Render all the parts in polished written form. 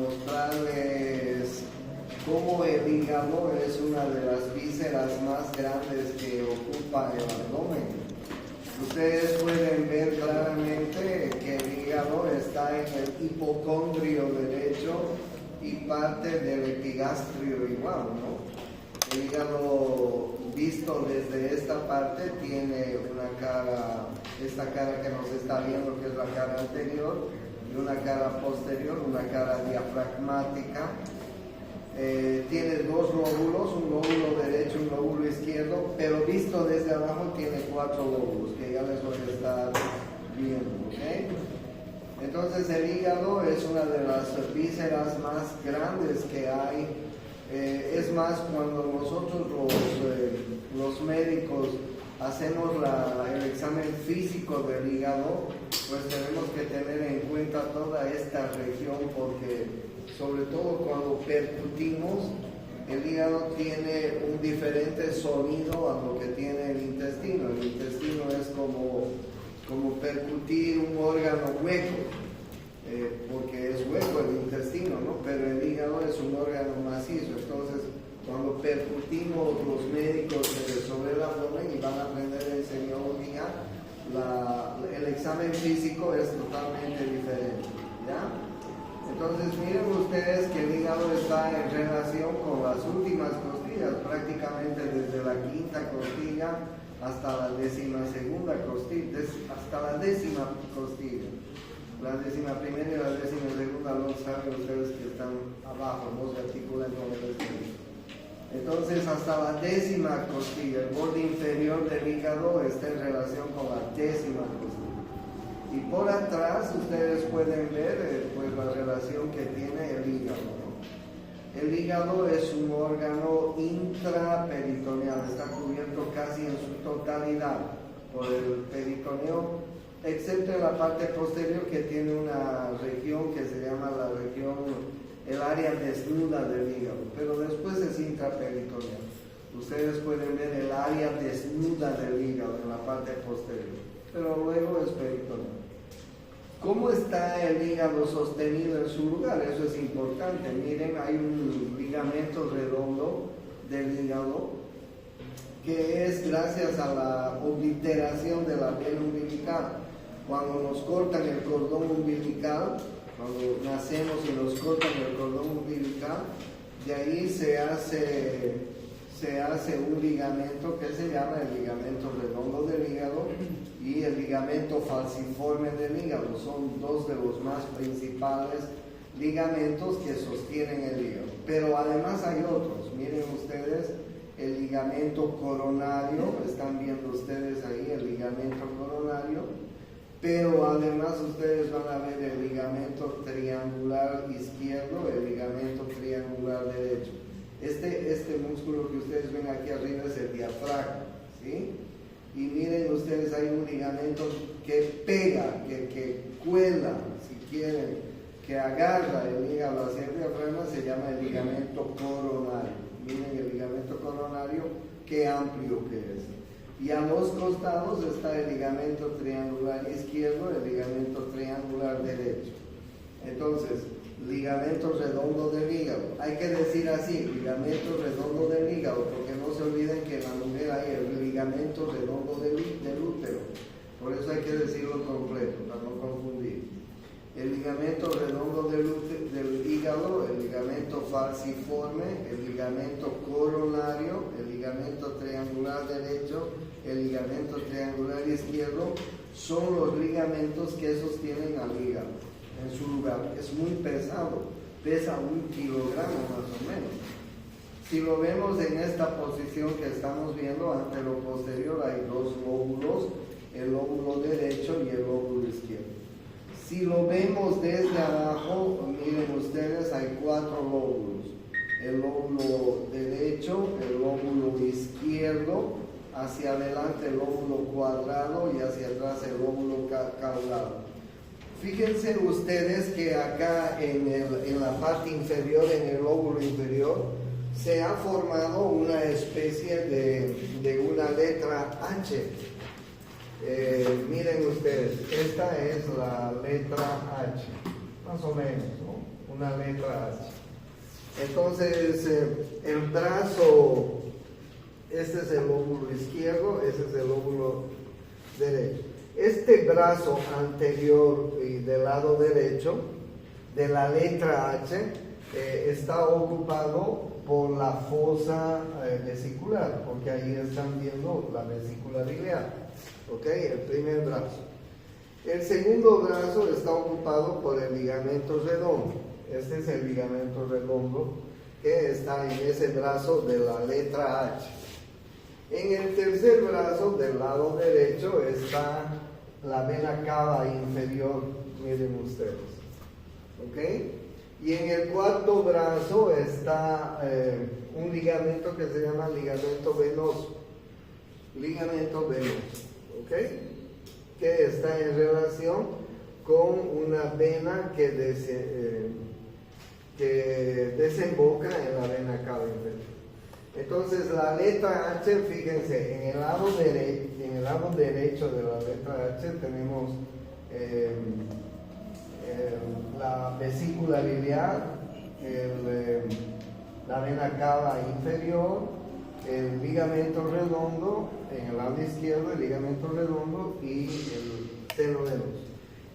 mostrarles cómo el hígado es una de las vísceras más grandes que ocupa el abdomen. Ustedes pueden ver claramente que el hígado está en el hipocondrio derecho y parte del epigastrio igual, ¿no? El hígado visto desde esta parte tiene una cara, esta cara que nos está viendo que es la cara anterior, y una cara posterior, una cara diafragmática. Tiene dos lóbulos, un lóbulo derecho y un lóbulo izquierdo, pero visto desde abajo tiene 4 lóbulos, que ya les voy a estar viendo, ¿ok? Entonces el hígado es una de las vísceras más grandes que hay. Es más, cuando nosotros los médicos hacemos el examen físico del hígado, pues tenemos que tener en cuenta toda esta región, porque sobre todo cuando percutimos, el hígado tiene un diferente sonido a lo que tiene el intestino. El intestino es como percutir un órgano hueco, porque es hueco el intestino, ¿no? Pero el hígado es un órgano macizo. Entonces, cuando percutimos los médicos sobre el abdomen, y van a aprender en semiología, el examen físico es totalmente diferente, ¿ya? Entonces miren ustedes que el hígado está en relación con las últimas costillas, prácticamente desde la 5ª costilla hasta la 12ª costilla, hasta la 10ª costilla. La 11ª y la 12ª lo saben ustedes que están abajo, no se articulan con el esternón. Entonces hasta la 10ª costilla, el borde inferior del hígado está en relación con la 10ª costilla. Y por atrás ustedes pueden ver pues, la relación que tiene el hígado, ¿no? El hígado es un órgano intraperitoneal, está cubierto casi en su totalidad por el peritoneo, excepto en la parte posterior que tiene una región que se llama el área desnuda del hígado, pero después es intraperitoneal. Ustedes pueden ver el área desnuda del hígado en la parte posterior, pero luego es peritoneal. ¿Cómo está el hígado sostenido en su lugar? Eso es importante. Miren, hay un ligamento redondo del hígado que es gracias a la obliteración de la vena umbilical. Cuando nos cortan el cordón umbilical, cuando nacemos y nos cortan el cordón umbilical, de ahí se hace un ligamento que se llama el ligamento redondo del hígado y el ligamento falciforme del hígado. Son dos de los más principales ligamentos que sostienen el hígado. Pero además hay otros. Miren ustedes el ligamento coronario, están viendo ustedes ahí el ligamento coronario, pero además ustedes van a ver el ligamento triangular izquierdo, el ligamento triangular derecho. Este músculo que ustedes ven aquí arriba es el diafragma, ¿sí? Y miren ustedes, hay un ligamento que pega, que cuela, si quieren, que agarra el hígado hacia el diafragma, se llama el ligamento coronario. Miren el ligamento coronario, qué amplio que es. Y a los costados está el ligamento triangular izquierdo, el ligamento triangular derecho. Entonces, ligamento redondo del hígado. Hay que decir así, ligamento redondo del hígado, porque no se olviden que en la mujer hay el ligamento redondo del útero. Por eso hay que decirlo completo, para no confundir. El ligamento redondo del hígado, el ligamento falciforme, el ligamento coronario, el ligamento triangular derecho, el ligamento triangular izquierdo, son los ligamentos que sostienen al hígado en su lugar. Es muy pesado, pesa 1 kilogramo más o menos. Si lo vemos en esta posición que estamos viendo, ante lo posterior hay 2 lóbulos, el lóbulo derecho y el lóbulo izquierdo. Si lo vemos desde abajo, miren ustedes, hay 4 lóbulos. El lóbulo derecho, el lóbulo izquierdo, hacia adelante el lóbulo cuadrado y hacia atrás el lóbulo caudal. Fíjense ustedes que acá en la parte inferior, en el lóbulo inferior, se ha formado una especie de una letra H. Miren ustedes, esta es la letra H, más o menos, ¿no? una letra H. Entonces, el brazo, este es el lóbulo izquierdo, este es el lóbulo derecho. Este brazo anterior y del lado derecho de la letra H está ocupado por la fosa vesicular, porque ahí están viendo la vesícula biliar, ¿ok? El primer brazo. El segundo brazo está ocupado por el ligamento redondo. Este es el ligamento redondo que está en ese brazo de la letra H. En el tercer brazo del lado derecho está la vena cava inferior, miren ustedes, ¿ok? Y en el cuarto brazo está un ligamento que se llama ligamento venoso, ¿ok? Que está en relación con una vena que desemboca en la vena cava inferior. Entonces la letra H, fíjense, en el lado derecho de la letra H tenemos la vesícula biliar, la vena cava inferior, el ligamento redondo, en el lado izquierdo el ligamento redondo y el seno venoso.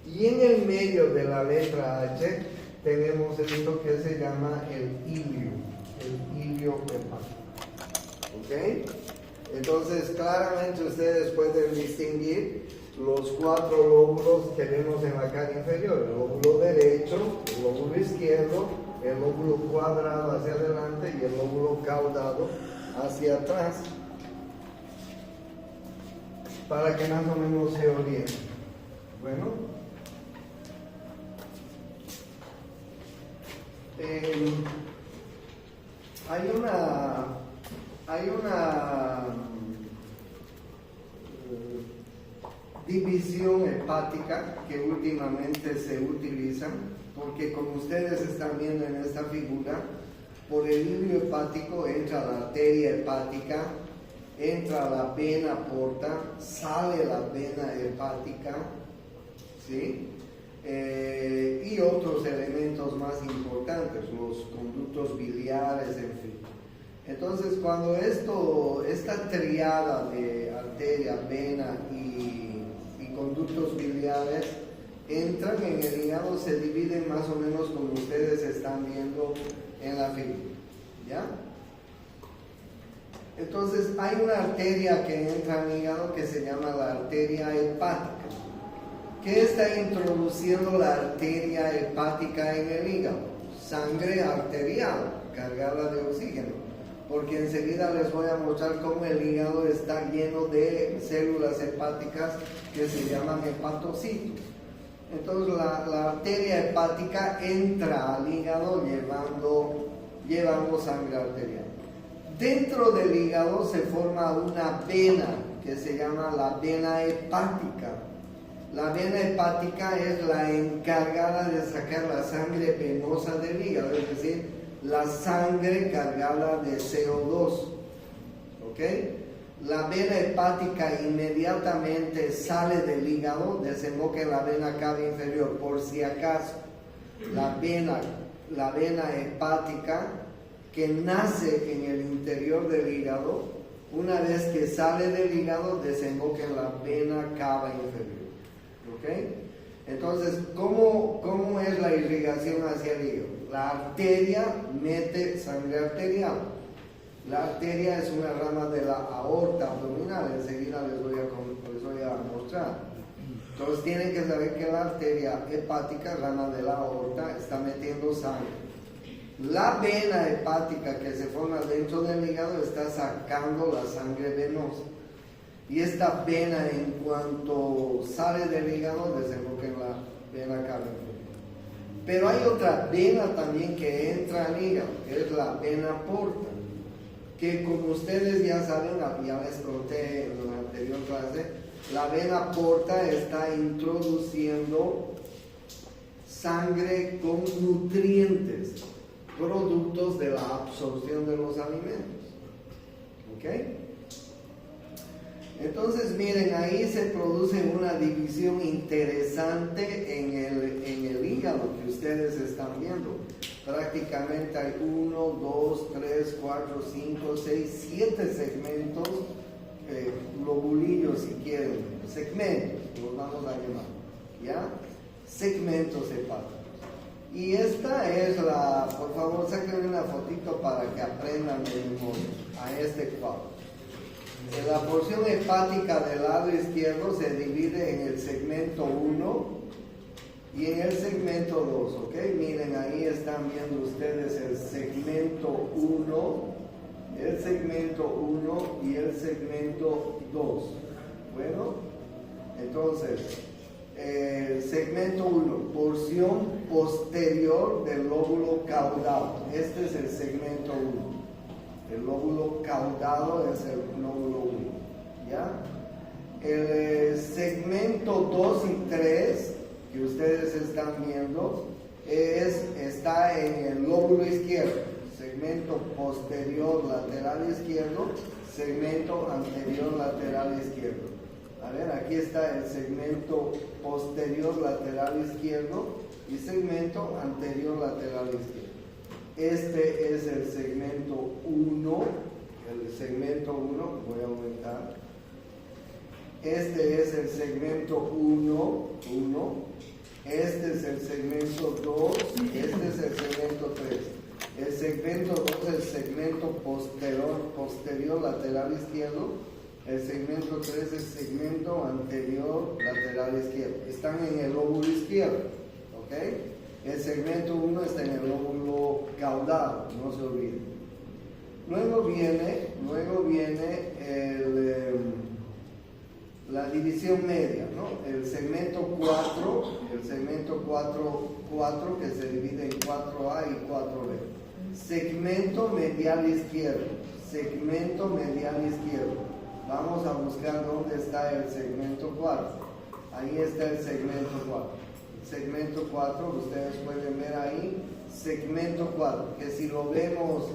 Y en el medio de la letra H tenemos esto que se llama el ilio hepático. ¿Ok? Entonces claramente ustedes pueden distinguir los 4 lóbulos que vemos en la cara inferior: el lóbulo derecho, el lóbulo izquierdo, el lóbulo cuadrado hacia adelante y el lóbulo caudado hacia atrás, para que más o menos se orienten. Bueno, hay una división hepática que últimamente se utiliza, porque como ustedes están viendo en esta figura, por el ilio hepático entra la arteria hepática, entra la vena porta, sale la vena hepática, ¿sí? Y otros elementos más importantes, los conductos biliares, en fin. Entonces, cuando esta triada de arteria, vena y conductos biliares entran en el hígado, se dividen más o menos como ustedes están viendo en la figura, ¿ya? Entonces, hay una arteria que entra al hígado que se llama la arteria hepática. ¿Qué está introduciendo la arteria hepática en el hígado? Sangre arterial, cargada de oxígeno. Porque enseguida les voy a mostrar cómo el hígado está lleno de células hepáticas que se llaman hepatocitos. Entonces la arteria hepática entra al hígado llevando sangre arterial. Dentro del hígado se forma una vena que se llama la vena hepática. La vena hepática es la encargada de sacar la sangre venosa del hígado, es decir, la sangre cargada de CO2. ¿Ok? La vena hepática inmediatamente sale del hígado, desemboca en la vena cava inferior. Por si acaso, la vena hepática que nace en el interior del hígado, una vez que sale del hígado, desemboca en la vena cava inferior. ¿Ok? Entonces, ¿cómo es la irrigación hacia el hígado? La arteria mete sangre arterial. La arteria es una rama de la aorta abdominal, enseguida les voy a mostrar. Entonces tienen que saber que la arteria hepática, rama de la aorta, está metiendo sangre. La vena hepática que se forma dentro del hígado está sacando la sangre venosa. Y esta vena, en cuanto sale del hígado, desemboca en la vena cava inferior. Pero hay otra vena también que entra al hígado, que es la vena porta, que como ustedes ya saben, ya les conté en la anterior clase, la vena porta está introduciendo sangre con nutrientes, productos de la absorción de los alimentos. ¿Ok? Entonces miren, ahí se produce una división interesante en el hígado que ustedes están viendo. Prácticamente hay 1, 2, 3, 4, 5, 6, 7 segmentos, globulillos si quieren, segmentos, los vamos a llamar, ¿ya? Segmentos hepáticos. Y esta es por favor saquen una fotito para que aprendan de memoria a este cuadro. La porción hepática del lado izquierdo se divide en el segmento 1 y en el segmento 2, ¿ok? Miren, ahí están viendo ustedes el segmento 1, el segmento 1 y el segmento 2. Bueno, entonces, segmento 1, porción posterior del lóbulo caudado. Este es el segmento 1. El lóbulo caudado es el lóbulo 1, ¿ya? El segmento 2 y 3 que ustedes están viendo está en el lóbulo izquierdo, segmento posterior lateral izquierdo, segmento anterior lateral izquierdo. A ver, aquí está el segmento posterior lateral izquierdo y segmento anterior lateral izquierdo. Este es el segmento 1, el segmento 1, voy a aumentar. Este es el segmento 1, este es el segmento 2, este es el segmento 3. El segmento 2 es el segmento posterior lateral izquierdo, el segmento 3 es el segmento anterior lateral izquierdo. Están en el lóbulo izquierdo, ¿ok? El segmento 1 está en el lóbulo caudado, no se olviden. Luego viene la división media, ¿no? El segmento 4, que se divide en 4A y 4B. Segmento medial izquierdo. Vamos a buscar dónde está el segmento 4. Ahí está el segmento 4. Segmento 4, ustedes pueden ver ahí, segmento 4, que si lo vemos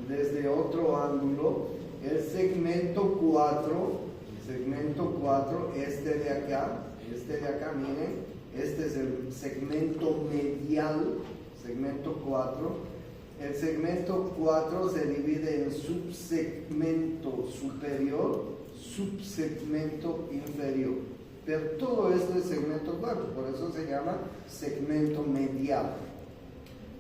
desde otro ángulo, el segmento 4, este de acá, miren, este es el segmento medial, segmento 4. El segmento 4 se divide en subsegmento superior, subsegmento inferior. Pero todo esto es segmento 4, por eso se llama segmento medial.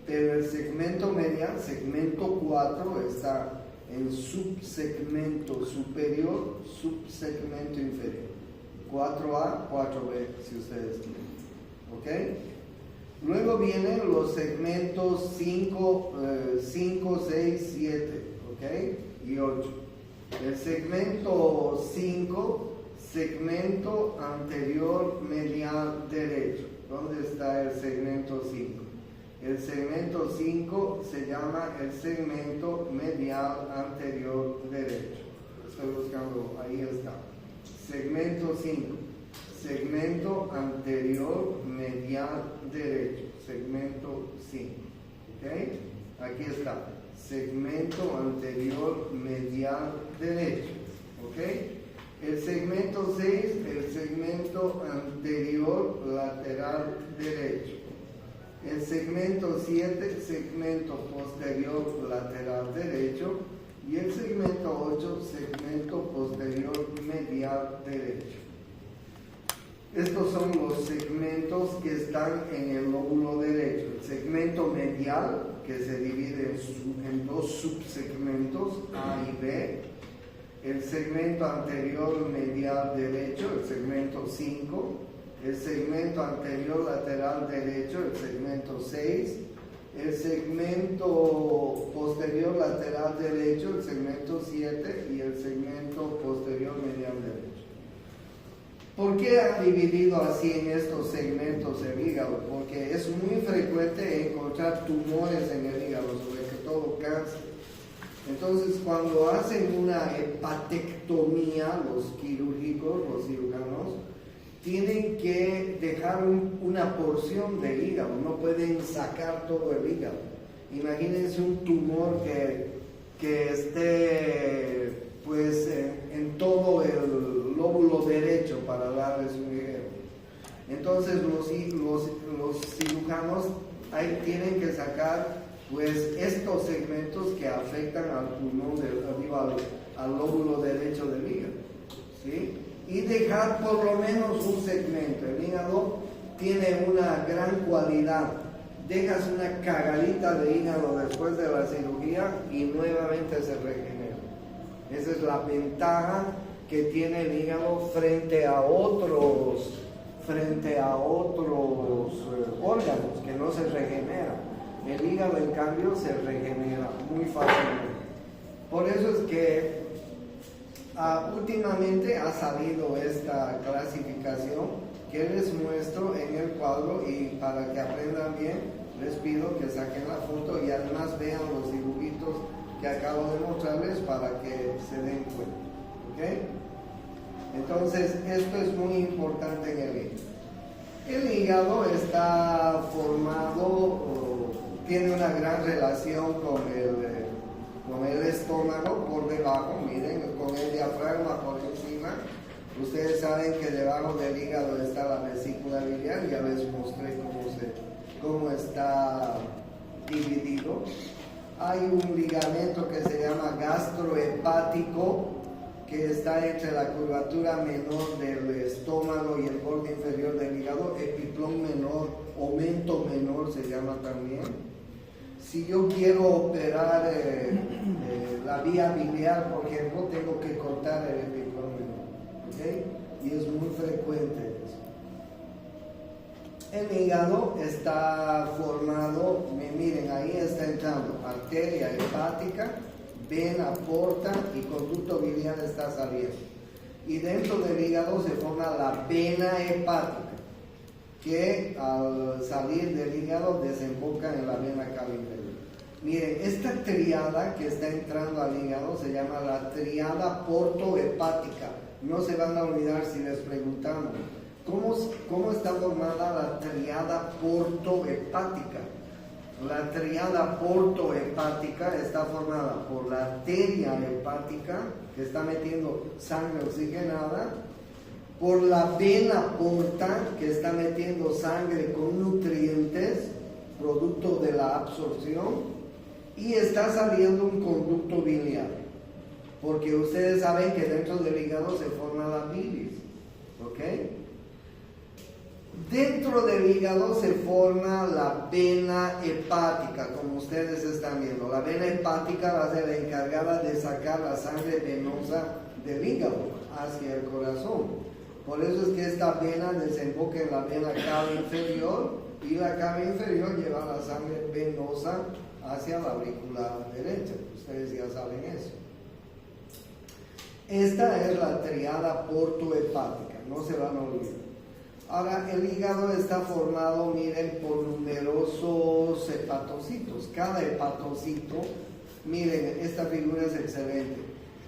Pero el segmento medial, segmento 4, está en subsegmento superior, subsegmento inferior. 4A, 4B, si ustedes quieren. ¿Ok? Luego vienen los segmentos 5, 6, 7, ¿ok? Y 8. El segmento 5, segmento anterior medial derecho. ¿Dónde está el segmento 5? El segmento 5 se llama el segmento medial anterior derecho. Estoy buscando, ahí está. Segmento 5, segmento anterior medial derecho. Segmento 5. ¿Ok? Aquí está. Segmento anterior medial derecho. ¿Ok? El segmento 6, el segmento anterior lateral derecho. El segmento 7, segmento posterior lateral derecho. Y el segmento 8, segmento posterior medial derecho. Estos son los segmentos que están en el lóbulo derecho. El segmento medial, que se divide en dos subsegmentos, A y B. El segmento anterior medial derecho, el segmento 5, el segmento anterior lateral derecho, el segmento 6, el segmento posterior lateral derecho, el segmento 7 y el segmento posterior medial derecho. ¿Por qué ha dividido así en estos segmentos el hígado? Porque es muy frecuente encontrar tumores en el hígado, sobre todo cáncer. Entonces, cuando hacen una hepatectomía, los quirúrgicos, los cirujanos, tienen que dejar una porción del hígado, no pueden sacar todo el hígado. Imagínense un tumor que esté pues en todo el lóbulo derecho, para darles un ejemplo. Entonces los cirujanos ahí tienen que sacar pues estos segmentos que afectan al pulmón, al lóbulo derecho del hígado, ¿sí? Y dejar por lo menos un segmento. El hígado tiene una gran cualidad: dejas una cagadita de hígado después de la cirugía y nuevamente se regenera. Esa es la ventaja que tiene el hígado frente a otros órganos que no se regeneran. El hígado, en cambio, se regenera muy fácilmente. Por eso es que últimamente ha salido esta clasificación que les muestro en el cuadro, y para que aprendan bien les pido que saquen la foto y además vean los dibujitos que acabo de mostrarles para que se den cuenta, ¿ok? Entonces esto es muy importante en el hígado. El hígado está formado, tiene una gran relación con el estómago por debajo, miren, con el diafragma por encima. Ustedes saben que debajo del hígado está la vesícula biliar, ya les mostré cómo está dividido. Hay un ligamento que se llama gastrohepático, que está entre la curvatura menor del estómago y el borde inferior del hígado, epiplón menor o mento menor se llama también. Si yo quiero operar la vía biliar, por ejemplo, tengo que cortar el epiplón menor, ¿okay? Y es muy frecuente eso. El hígado está formado, miren, ahí está entrando arteria hepática, vena porta y conducto biliar está saliendo. Y dentro del hígado se forma la vena hepática, que al salir del hígado desemboca en la vena cava inferior. Miren, esta triada que está entrando al hígado se llama la triada portohepática. No se van a olvidar si les preguntamos ¿cómo está formada la triada portohepática? La triada portohepática está formada por la arteria hepática, que está metiendo sangre oxigenada, por la vena porta, que está metiendo sangre con nutrientes, producto de la absorción, y está saliendo un conducto biliar, porque ustedes saben que dentro del hígado se forma la bilis, ¿ok? Dentro del hígado se forma la vena hepática, como ustedes están viendo. La vena hepática va a ser la encargada de sacar la sangre venosa del hígado hacia el corazón. Por eso es que esta vena desemboca en la vena cava inferior, y la cava inferior lleva la sangre venosa hacia la aurícula derecha. Ustedes ya saben eso. Esta es la triada portohepática, no se van a olvidar. Ahora, el hígado está formado, miren, por numerosos hepatocitos. Cada hepatocito, miren, esta figura es excelente.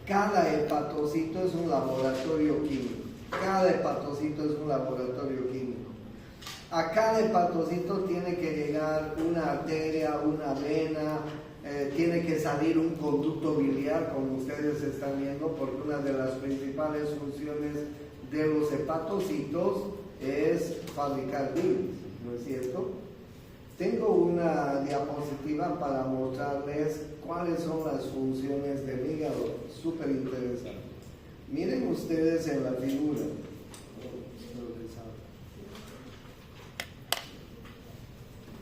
Cada hepatocito es un laboratorio químico. Cada hepatocito es un laboratorio químico. A cada hepatocito tiene que llegar una arteria, una vena, tiene que salir un conducto biliar, como ustedes están viendo, porque una de las principales funciones de los hepatocitos es fabricar bilis, ¿no es cierto? Tengo una diapositiva para mostrarles cuáles son las funciones del hígado, súper interesante. Miren ustedes en la figura.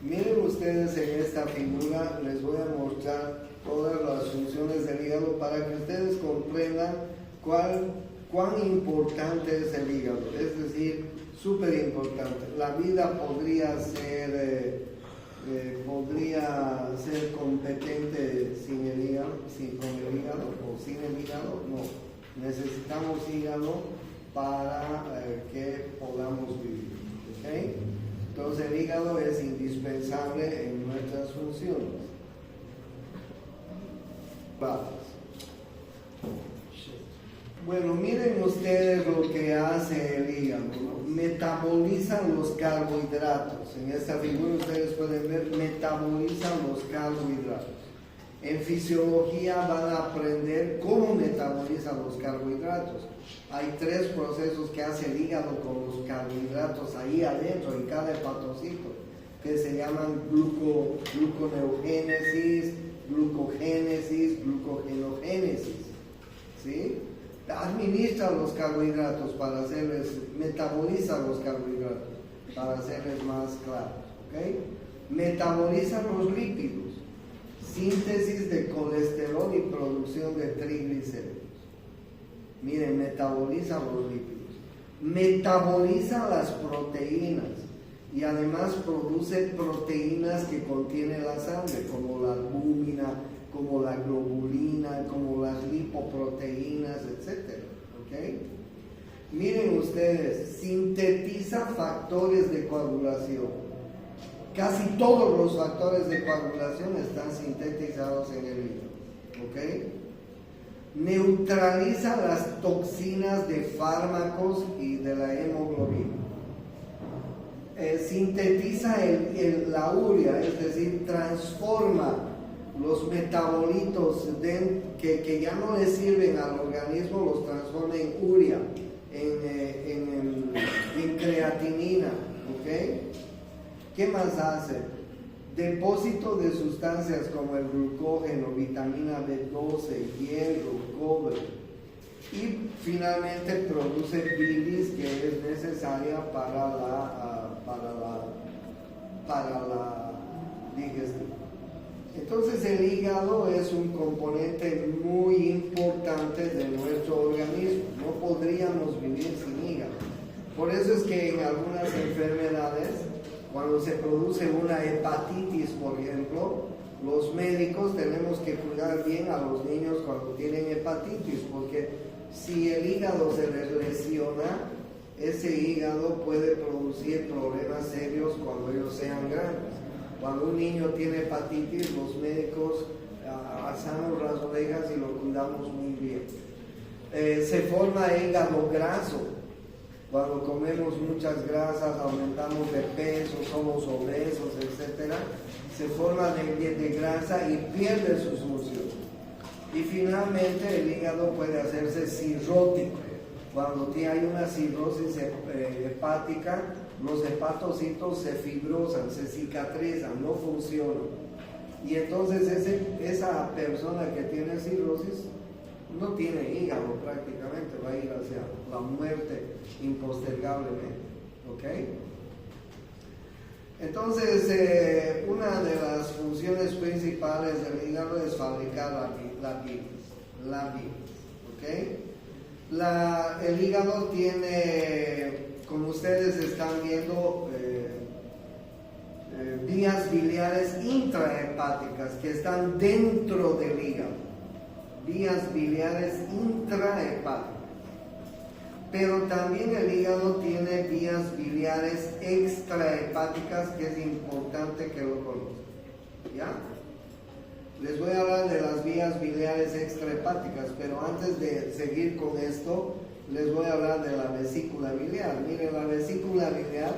Miren ustedes en esta figura, les voy a mostrar todas las funciones del hígado para que ustedes comprendan cuán importante es el hígado, es decir, súper importante. La vida podría ser competente sin el hígado, con el hígado o sin el hígado, no. Necesitamos hígado para que podamos vivir, ¿ok? Entonces el hígado es indispensable en nuestras funciones. Bueno, miren ustedes lo que hace el hígado, ¿no? Metabolizan los carbohidratos. En esta figura ustedes pueden ver, metabolizan los carbohidratos. En fisiología van a aprender cómo metabolizan los carbohidratos. Hay 3 procesos que hace el hígado con los carbohidratos ahí adentro, en cada hepatocito, que se llaman gluconeogénesis, glucogénesis, glucogenogénesis. ¿Sí? Administra los carbohidratos para hacerles, metaboliza los carbohidratos para hacerles más claros. ¿Okay? Metaboliza los lípidos, síntesis de colesterol y producción de triglicéridos. Miren, metaboliza los lípidos, metaboliza las proteínas y además produce proteínas que contiene la sangre, como la albúmina, como la globulina, como las lipoproteínas, etc. ¿Okay? Miren ustedes, sintetiza factores de coagulación. Casi todos los factores de coagulación están sintetizados en el hígado. ¿Okay? Neutraliza las toxinas de fármacos y de la hemoglobina. Sintetiza la urea, es decir, transforma los metabolitos que ya no le sirven al organismo, los transforma en urea, en creatinina. ¿Okay? ¿Qué más hace? Depósito de sustancias como el glucógeno, vitamina B12, hierro, cobre. Y finalmente produce bilis, que es necesaria para la digestión. Entonces el hígado es un componente muy importante de nuestro organismo. No podríamos vivir sin hígado. Por eso es que en algunas enfermedades, cuando se produce una hepatitis, por ejemplo, los médicos tenemos que cuidar bien a los niños cuando tienen hepatitis, porque si el hígado se les lesiona, ese hígado puede producir problemas serios cuando ellos sean grandes. Cuando un niño tiene hepatitis, los médicos alzamos las orejas y lo cuidamos muy bien. Se forma hígado graso. Cuando comemos muchas grasas, aumentamos de peso, somos obesos, etc. Se forma de grasa y pierde sus funciones. Y finalmente el hígado puede hacerse cirrótico. Cuando hay una cirrosis hepática, los hepatocitos se fibrosan, se cicatrizan, no funcionan. Y entonces esa persona que tiene cirrosis no tiene hígado prácticamente, va a ir hacia la muerte impostergablemente. ¿Ok? Entonces, una de las funciones principales del hígado es fabricar la bilis. ¿Ok? El hígado tiene, como ustedes están viendo, vías biliares intrahepáticas que están dentro del hígado. Vías biliares intrahepáticas. Pero también el hígado tiene vías biliares extrahepáticas, que es importante que lo conozcan. ¿Ya? Les voy a hablar de las vías biliares extrahepáticas, pero antes de seguir con esto, les voy a hablar de la vesícula biliar. Miren, la vesícula biliar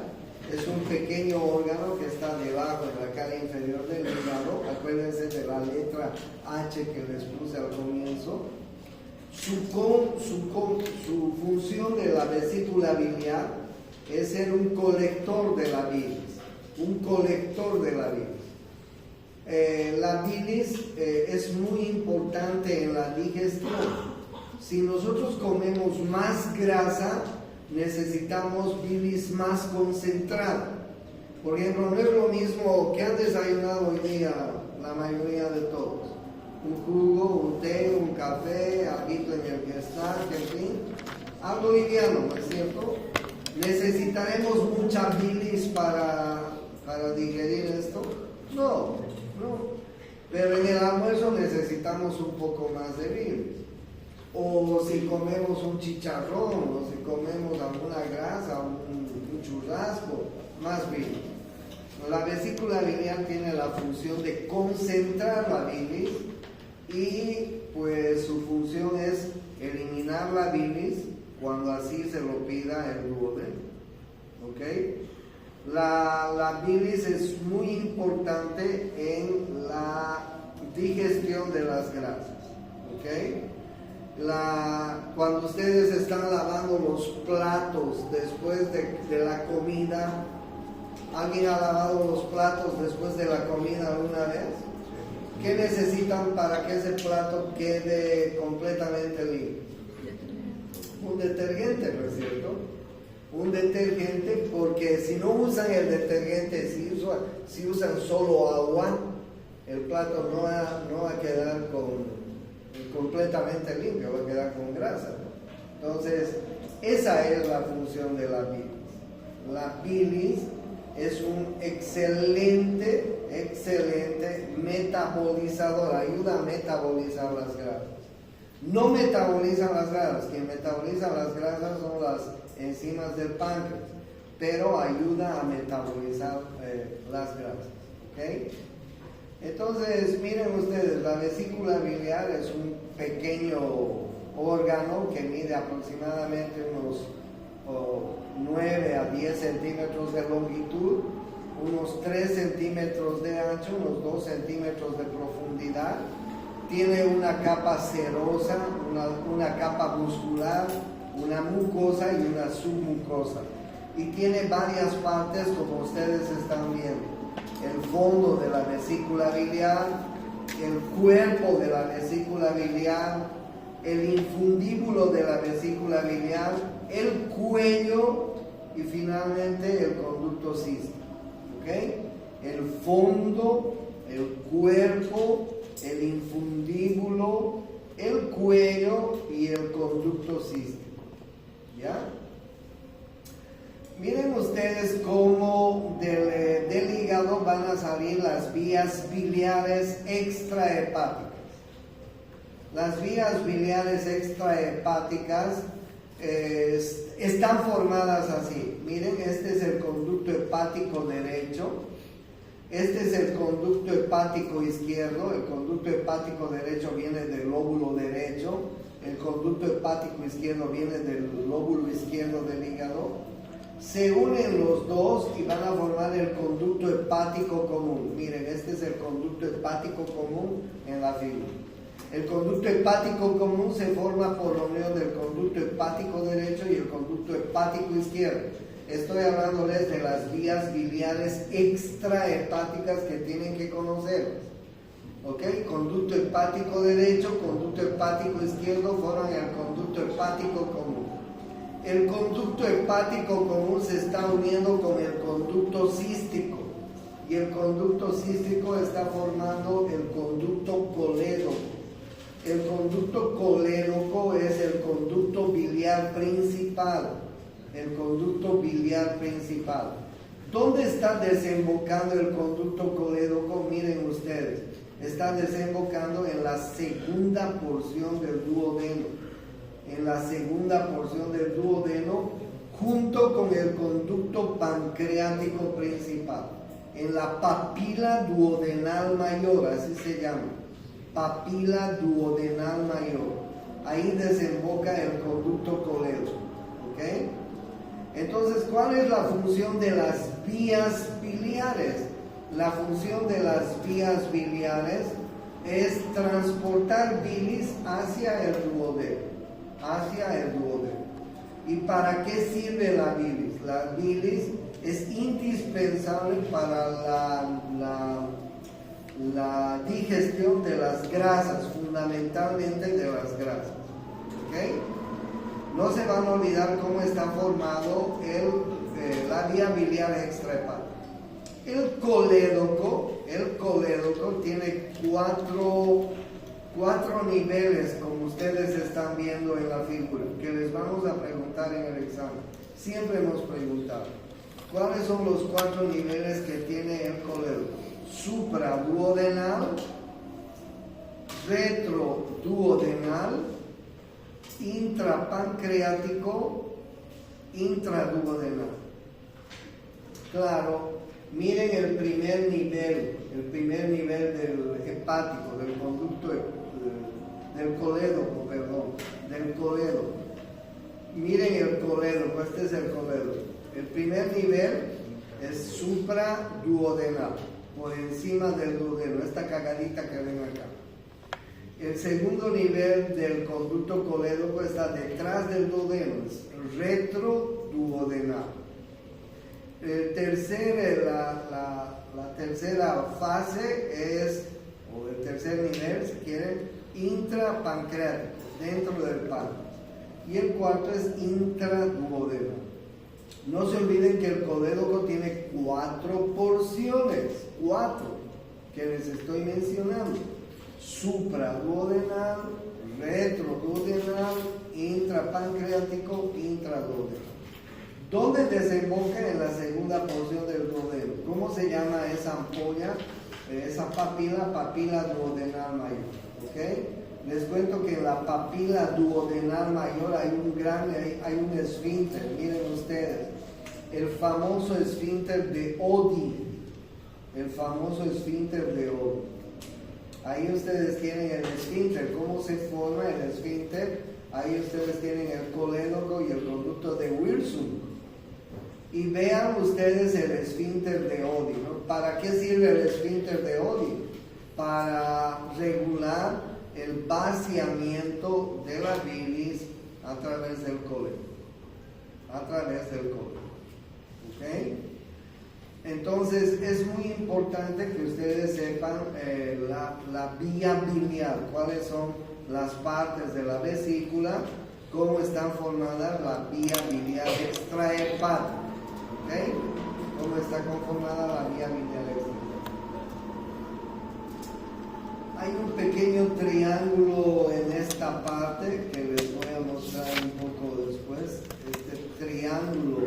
es un pequeño órgano que está debajo de la cara inferior del hígado. Acuérdense de la letra H que les puse al comienzo. Su función de la vesícula biliar es ser un colector de la bilis. Un colector de la bilis. La bilis es muy importante en la digestión. Si nosotros comemos más grasa, necesitamos bilis más concentrada. Por ejemplo, no es lo mismo que han desayunado hoy día la mayoría de todos. Un jugo, un té, un café, algo en el que está, en fin. Algo liviano, ¿no es cierto? ¿Necesitaremos mucha bilis para digerir esto? No. Pero en el almuerzo necesitamos un poco más de bilis. O si comemos un chicharrón, o si comemos alguna grasa, un churrasco, más bilis. La vesícula biliar tiene la función de concentrar la bilis y pues su función es eliminar la bilis cuando así se lo pida el duodeno. ¿Ok? La bilis es muy importante en la digestión de las grasas. ¿Ok? Cuando ustedes están lavando los platos después de la comida, ¿alguien ha lavado los platos después de la comida alguna vez? ¿Qué necesitan para que ese plato quede completamente limpio? Un detergente, ¿no es cierto? Un detergente, porque si no usan el detergente, si usan solo agua, el plato no va a quedar completamente limpio, va a quedar con grasa, ¿no? Entonces, esa es la función de la bilis. La bilis es un excelente metabolizador, ayuda a metabolizar las grasas. No metabolizan las grasas, quien metaboliza las grasas son las enzimas del páncreas, pero ayuda a metabolizar las grasas. ¿Okay? Entonces, miren ustedes, la vesícula biliar es un pequeño órgano que mide aproximadamente unos 9 a 10 centímetros de longitud, unos 3 centímetros de ancho, unos 2 centímetros de profundidad. Tiene una capa serosa, una capa muscular, una mucosa y una submucosa. Y tiene varias partes, como ustedes están viendo. El fondo de la vesícula biliar, el cuerpo de la vesícula biliar, el infundíbulo de la vesícula biliar, el cuello y finalmente el conducto cístico. ¿Okay? El fondo, el cuerpo, el infundíbulo, el cuello y el conducto cístico. ¿Ya? Miren ustedes cómo del hígado van a salir las vías biliares extrahepáticas. Las vías biliares extrahepáticas están formadas así. Miren, este es el conducto hepático derecho. Este es el conducto hepático izquierdo. El conducto hepático derecho viene del lóbulo derecho. El conducto hepático izquierdo viene del lóbulo izquierdo del hígado. Se unen los dos y van a formar el conducto hepático común. Miren, este es el conducto hepático común en la figura. El conducto hepático común se forma por la unión del conducto hepático derecho y el conducto hepático izquierdo. Estoy hablándoles de las vías biliares extrahepáticas que tienen que conocer. ¿Ok? Conducto hepático derecho, conducto hepático izquierdo forman el conducto hepático común. El conducto hepático común se está uniendo con el conducto cístico y el conducto cístico está formando el conducto colédoco. El conducto colédoco es el conducto biliar principal. El conducto biliar principal. ¿Dónde está desembocando el conducto colédoco? Miren ustedes, está desembocando en la segunda porción del duodeno. En la segunda porción del duodeno, junto con el conducto pancreático principal, en la papila duodenal mayor, así se llama, papila duodenal mayor. Ahí desemboca el conducto colédoco. ¿Ok? Entonces, ¿cuál es la función de las vías biliares? La función de las vías biliares es transportar bilis hacia el duodeno. ¿Y para qué sirve la bilis? La bilis es indispensable para la digestión de las grasas, fundamentalmente de las grasas. ¿Ok? No se van a olvidar cómo está formado la vía biliar extrahepática. El colédoco tiene cuatro niveles, como ustedes están viendo en la figura, que les vamos a preguntar en el examen. Siempre hemos preguntado, ¿cuáles son los 4 niveles que tiene el colédoco? Supraduodenal, retroduodenal, intrapancreático, intraduodenal. Claro, miren el primer nivel del hepático, del conducto del colédoco. Miren el colédoco, este es el colédoco. El primer nivel es supraduodenal. por encima del duodeno, esta cagadita que ven acá. El segundo nivel del conducto colédoco está detrás del duodeno, es retroduodenal. La tercera fase es, o el tercer nivel, si quieren, intrapancreático, dentro del páncreas. Y el cuarto es intraduodenal. No se olviden que el colédoco tiene 4 porciones, 4, que les estoy mencionando: supraduodenal, retroduodenal, intrapancreático, intraduodenal. ¿Dónde desemboca en la segunda porción del duodeno? ¿Cómo se llama esa ampolla, esa papila? Papila duodenal mayor. ¿Okay? Les cuento que en la papila duodenal mayor hay un esfínter. Miren ustedes, el famoso esfínter de Oddi. El famoso esfínter de Oddi. Ahí ustedes tienen el esfínter. ¿Cómo se forma el esfínter? Ahí ustedes tienen el colédoco y el conducto de Wilson. Y vean ustedes el esfínter de Oddi, ¿no? ¿Para qué sirve el esfínter de Oddi? Para regular el vaciamiento de la bilis a través del colédoco. A través del colédoco. ¿Ok? Entonces es muy importante que ustedes sepan la vía biliar, cuáles son las partes de la vesícula, cómo están formadas la vía biliar extrahepática. ¿Okay? ¿Cómo está conformada la vía biliar extrahepática? Hay un pequeño triángulo en esta parte que les voy a mostrar un poco después. Este triángulo,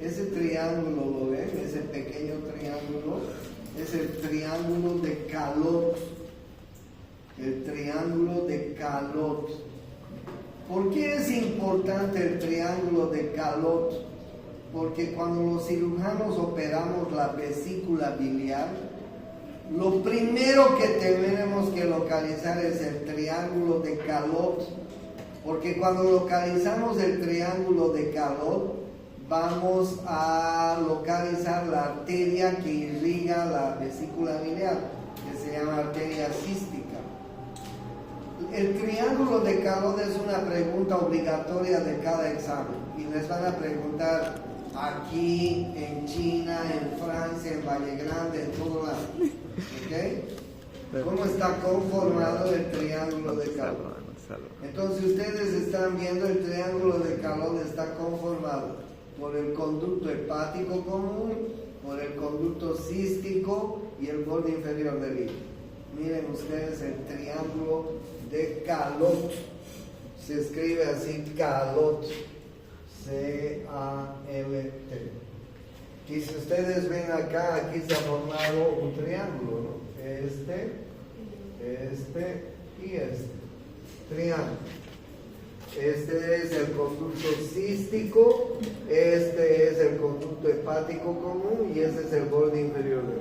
ese triángulo, ¿lo ven? Ese pequeño triángulo es el triángulo de Calot. El triángulo de Calot. ¿Por qué es importante el triángulo de Calot? Porque cuando los cirujanos operamos la vesícula biliar, lo primero que tenemos que localizar es el triángulo de Calot. Porque cuando localizamos el triángulo de Calot, vamos a localizar la arteria que irriga la vesícula biliar, que se llama arteria cística. El triángulo de Calot es una pregunta obligatoria de cada examen y les van a preguntar aquí, en China, en Francia, en Valle Grande, en todo lado. ¿Ok? ¿Cómo está conformado el triángulo de Calot? Entonces ustedes están viendo el triángulo de Calot está conformado por el conducto hepático común, por el conducto cístico y el borde inferior del hígado. Miren ustedes el triángulo de Calot. Se escribe así, Calot. C-A-L-T. Y si ustedes ven acá, aquí se ha formado un triángulo, ¿no? Este y este. Triángulo. Este es el conducto cístico, este es el conducto hepático común y este es el borde inferior del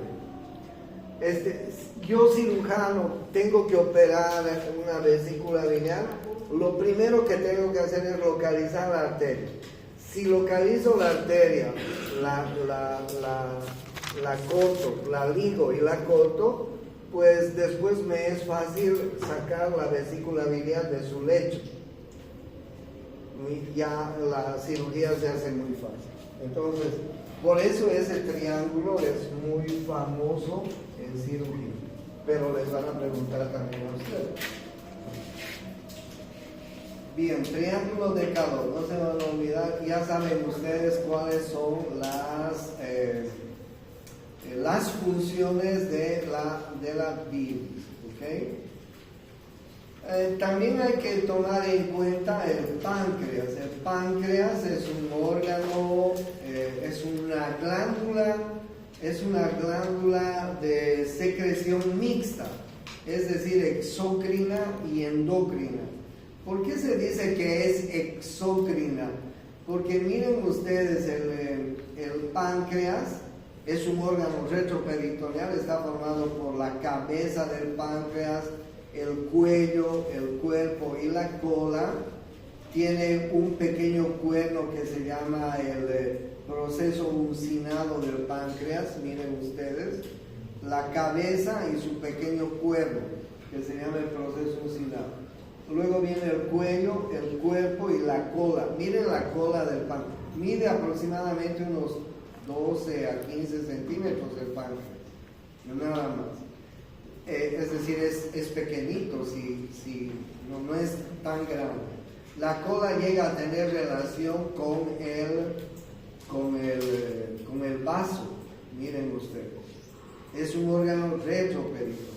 hígado. Yo cirujano tengo que operar una vesícula biliar. Lo primero que tengo que hacer es localizar la arteria. Si localizo la arteria, la corto, la ligo y la corto, pues después me es fácil sacar la vesícula biliar de su lecho. Y ya la cirugía se hace muy fácil. Entonces, por eso ese triángulo es muy famoso en cirugía. Pero les van a preguntar también a ustedes. Bien, triángulo de Calot, no se van a olvidar, ya saben ustedes cuáles son las funciones de la bilis, ¿ok? También hay que tomar en cuenta el páncreas. El páncreas es un órgano, es una glándula de secreción mixta, es decir, exócrina y endócrina. ¿Por qué se dice que es exócrina? Porque miren ustedes, el páncreas es un órgano retroperitoneal, está formado por la cabeza del páncreas, el cuello, el cuerpo y la cola. Tiene un pequeño cuerno que se llama el proceso uncinado del páncreas, miren ustedes. la cabeza y su pequeño cuerno, que se llama el proceso usinado. Luego viene el cuello, el cuerpo y la cola. Miren la cola del páncreas. Mide aproximadamente unos 12 a 15 centímetros el páncreas, nada más. Es decir, es pequeñito, no es tan grande. La cola llega a tener relación con el vaso. Miren ustedes, es un órgano retroperitoneal.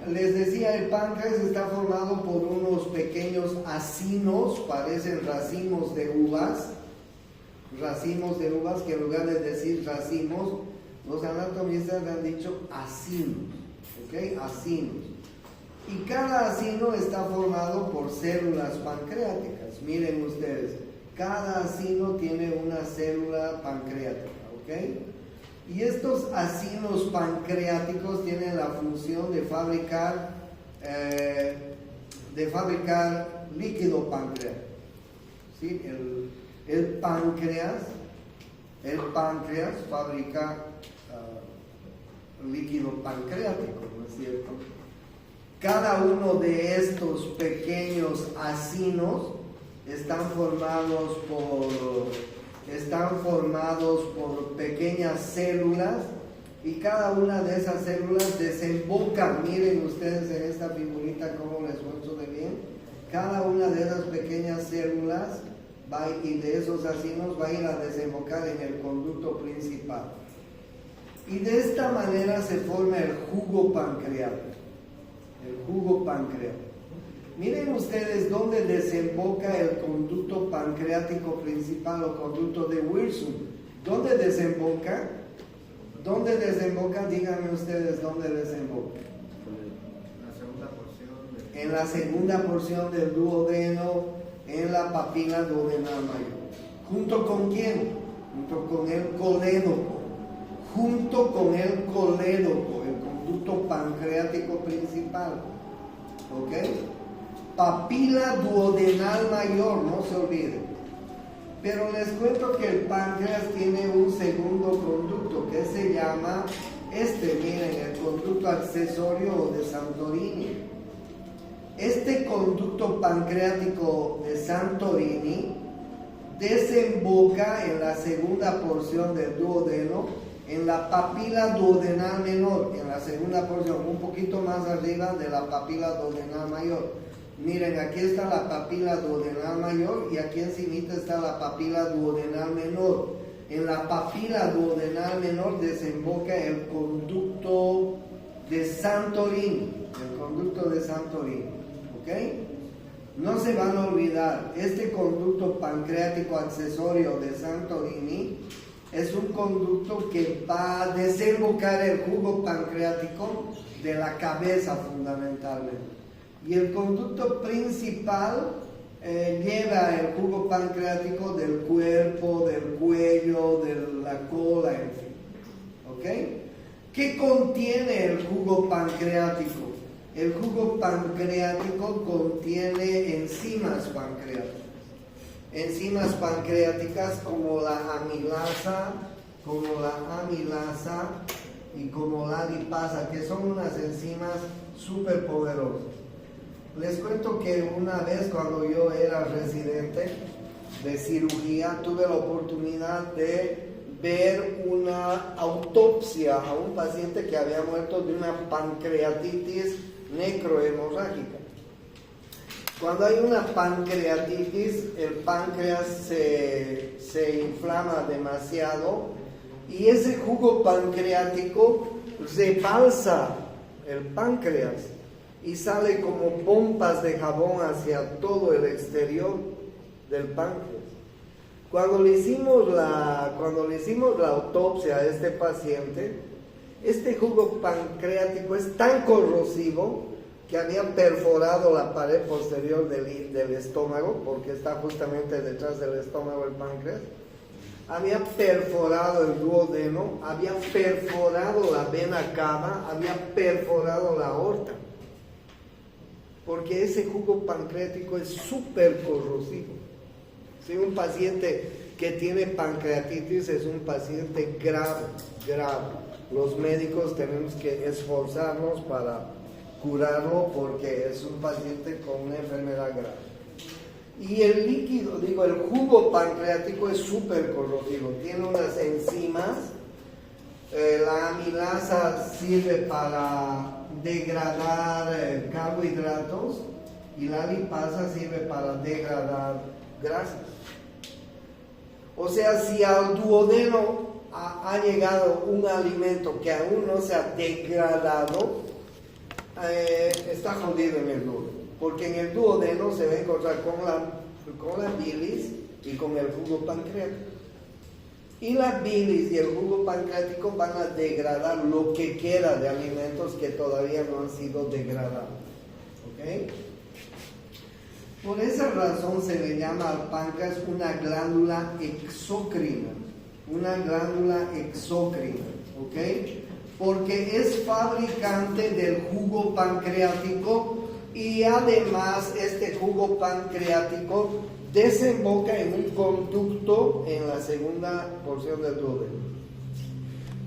Les decía, el páncreas está formado por unos pequeños acinos, parecen racimos de uvas, que en lugar de decir racimos, los anatomistas han dicho acinos, ¿ok? Acinos. Y cada acino está formado por células pancreáticas. Miren ustedes, cada acino tiene una célula pancreática, ¿ok? Y estos acinos pancreáticos tienen la función de fabricar líquido pancreático. ¿Sí? El páncreas fabrica líquido pancreático, ¿no es cierto? Cada uno de estos pequeños acinos están formados por pequeñas células, y cada una de esas células desemboca, miren ustedes en esta figurita cómo les muestro de bien, cada una de esas pequeñas células y de esos acinos va a ir a desembocar en el conducto principal. Y de esta manera se forma el jugo pancreático. Miren ustedes dónde desemboca el conducto pancreático principal o conducto de Wilson. ¿Dónde desemboca? Díganme ustedes dónde desemboca. En la segunda porción del duodeno, en la papila duodenal mayor. ¿Junto con quién? Junto con el colédoco, el conducto pancreático principal. ¿Ok? Papila duodenal mayor, no se olviden. Pero les cuento que el páncreas tiene un segundo conducto que se llama, miren, el conducto accesorio de Santorini. Este conducto pancreático de Santorini desemboca en la segunda porción del duodeno, en la papila duodenal menor, en la segunda porción, un poquito más arriba de la papila duodenal mayor. Miren, aquí está la papila duodenal mayor y aquí encima está la papila duodenal menor. En la papila duodenal menor desemboca el conducto de Santorini, ¿ok? No se van a olvidar, este conducto pancreático accesorio de Santorini es un conducto que va a desembocar el jugo pancreático de la cabeza fundamentalmente. Y el conducto principal lleva el jugo pancreático del cuerpo, del cuello, de la cola, en fin. ¿Ok? ¿Qué contiene el jugo pancreático? El jugo pancreático contiene enzimas pancreáticas. Enzimas pancreáticas como la amilasa y como la lipasa, que son unas enzimas súper poderosas. Les cuento que una vez cuando yo era residente de cirugía, tuve la oportunidad de ver una autopsia a un paciente que había muerto de una pancreatitis necrohemorrágica. Cuando hay una pancreatitis, el páncreas se inflama demasiado y ese jugo pancreático rebalsa el páncreas y sale como pompas de jabón hacia todo el exterior del páncreas. Cuando le hicimos la autopsia a este paciente, este jugo pancreático es tan corrosivo que había perforado la pared posterior del estómago, porque está justamente detrás del estómago el páncreas. Había perforado el duodeno, había perforado la vena cava, había perforado la aorta. Porque ese jugo pancreático es súper corrosivo. Si un paciente que tiene pancreatitis es un paciente grave. los médicos tenemos que esforzarnos para curarlo porque es un paciente con una enfermedad grave. Y el líquido, el jugo pancreático es súper corrosivo, tiene unas enzimas. La amilasa sirve para degradar carbohidratos y la lipasa sirve para degradar grasas. O sea, si al duodeno ha llegado un alimento que aún no se ha degradado, está jodido en el duodeno, porque en el duodeno se va a encontrar con la bilis y con el jugo pancreático. Y la bilis y el jugo pancreático van a degradar lo que queda de alimentos que todavía no han sido degradados. ¿Ok? Por esa razón se le llama al páncreas una glándula exócrina. Una glándula exócrina. ¿Ok? Porque es fabricante del jugo pancreático y además este jugo pancreático desemboca en un conducto en la segunda porción del duodeno.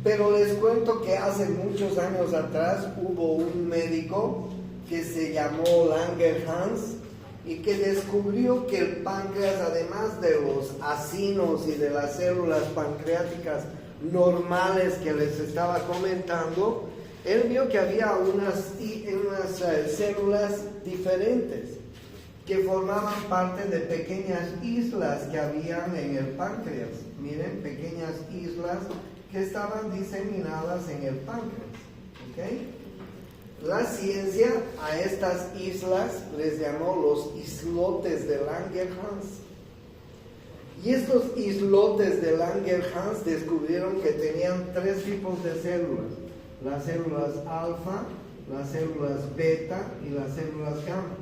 Pero les cuento que hace muchos años atrás hubo un médico que se llamó Langerhans y que descubrió que el páncreas, además de los acinos y de las células pancreáticas normales que les estaba comentando, él vio que había unas células diferentes que formaban parte de pequeñas islas que habían en el páncreas. Miren, pequeñas islas que estaban diseminadas en el páncreas. ¿Ok? La ciencia a estas islas les llamó los islotes de Langerhans. Y estos islotes de Langerhans descubrieron que tenían 3 tipos de células: las células alfa, las células beta y las células gamma.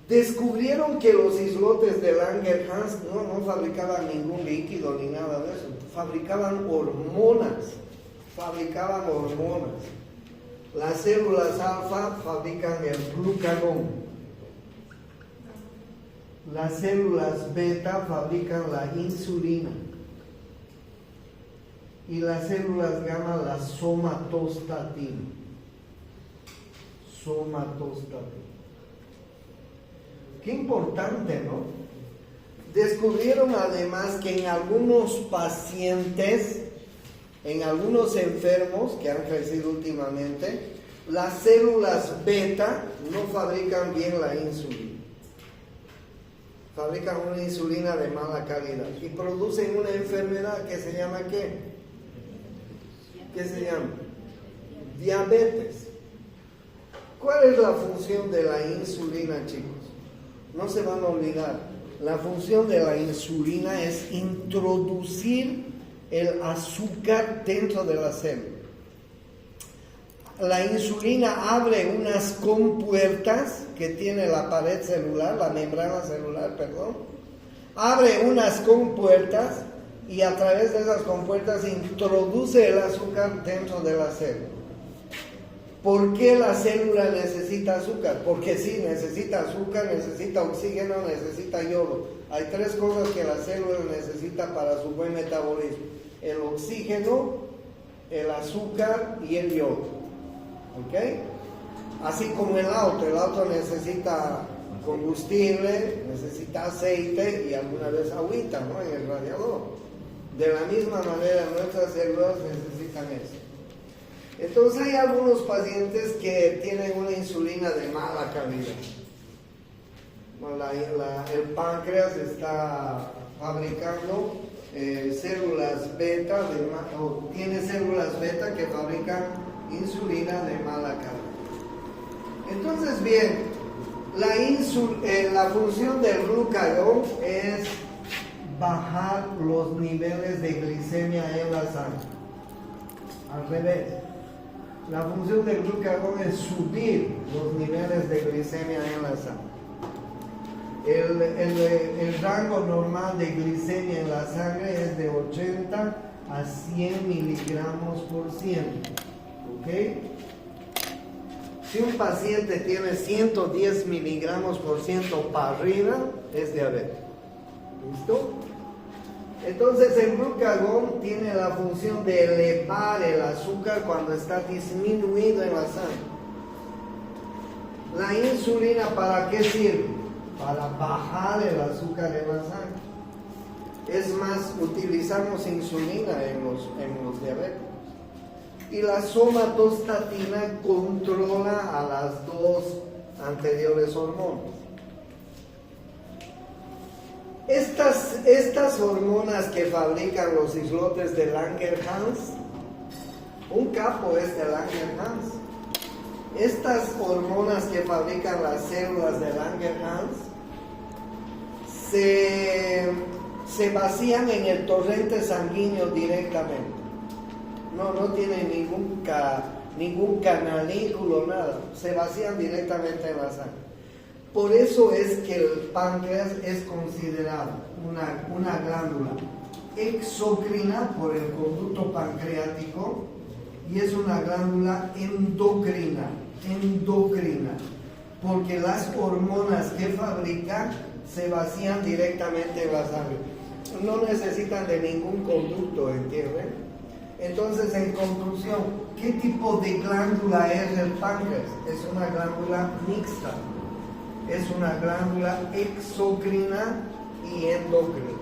Descubrieron que los islotes de Langerhans no fabricaban ningún líquido ni nada de eso, fabricaban hormonas. Las células alfa fabrican el glucagón. Las células beta fabrican la insulina. Y las células gamma la somatostatina. Qué importante, ¿no? Descubrieron además que en algunos pacientes, en algunos enfermos que han crecido últimamente, las células beta no fabrican bien la insulina. Fabrican una insulina de mala calidad y producen una enfermedad que se llama ¿qué? ¿Qué se llama? Diabetes. ¿Cuál es la función de la insulina, chicos? No se van a olvidar. La función de la insulina es introducir el azúcar dentro de la célula. La insulina abre unas compuertas que tiene la pared celular, la membrana celular, abre unas compuertas y a través de esas compuertas introduce el azúcar dentro de la célula. ¿Por qué la célula necesita azúcar? Porque sí, necesita azúcar, necesita oxígeno, necesita yodo. Hay 3 cosas que la célula necesita para su buen metabolismo: el oxígeno, el azúcar y el yodo. ¿Ok? Así como el auto necesita combustible, necesita aceite y alguna vez agüita, ¿no? En el radiador. De la misma manera nuestras células necesitan eso. Entonces hay algunos pacientes que tienen una insulina de mala calidad. Bueno, el páncreas está fabricando células beta, o tiene células beta que fabrican insulina de mala calidad. Entonces, bien, la función del glucagón es bajar los niveles de glicemia en la sangre. Al revés. La función del glucagón es subir los niveles de glicemia en la sangre. El rango normal de glicemia en la sangre es de 80 a 100 miligramos por ciento. ¿Ok? Si un paciente tiene 110 miligramos por ciento para arriba, es diabetes. ¿Listo? Entonces el glucagón tiene la función de elevar el azúcar cuando está disminuido en la sangre. La insulina, ¿para qué sirve? Para bajar el azúcar en la sangre. Es más, utilizamos insulina en los diabéticos. Y la somatostatina controla a las dos anteriores hormonas. Estas hormonas que fabrican los islotes de Langerhans, un capo es de Langerhans. Estas hormonas que fabrican las células de Langerhans se vacían en el torrente sanguíneo directamente. No tienen ningún canalículo, nada. Se vacían directamente en la sangre. Por eso es que el páncreas es considerado una glándula exocrina por el conducto pancreático y es una glándula endocrina, porque las hormonas que fabrica se vacían directamente en la sangre. No necesitan de ningún conducto, ¿entienden? Entonces, en conclusión, ¿qué tipo de glándula es el páncreas? Es una glándula mixta. Es una glándula exocrina y endocrina.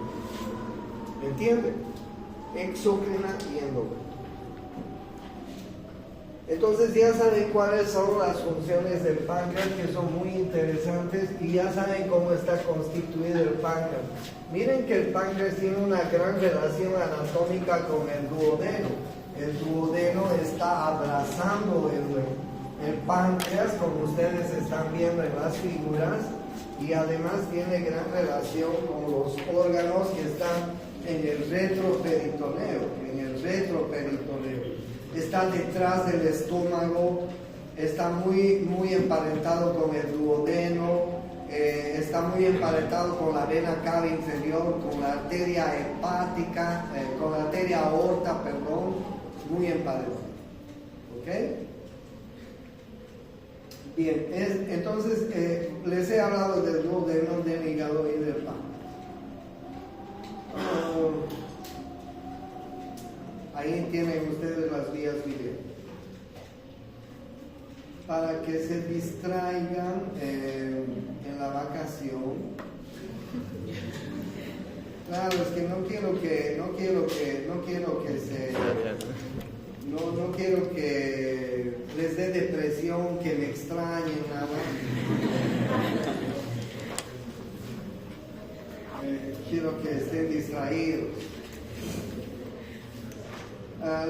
¿Entienden? Exocrina y endocrina. Entonces ya saben cuáles son las funciones del páncreas, que son muy interesantes, y ya saben cómo está constituido el páncreas. Miren que el páncreas tiene una gran relación anatómica con el duodeno. El duodeno está abrazando el páncreas, como ustedes están viendo en las figuras, y además tiene gran relación con los órganos que están en el retroperitoneo, está detrás del estómago, está muy emparentado con el duodeno, está muy emparentado con la vena cava inferior, con la arteria hepática, con la arteria aorta, muy emparentado. ¿Ok? Bien, entonces les he hablado del duodeno, del hígado y del páncreas. Ahí tienen ustedes las vías video. Para que se distraigan en la vacación. Claro, es que no quiero que les dé depresión, que me extrañen, nada. Quiero que estén distraídos.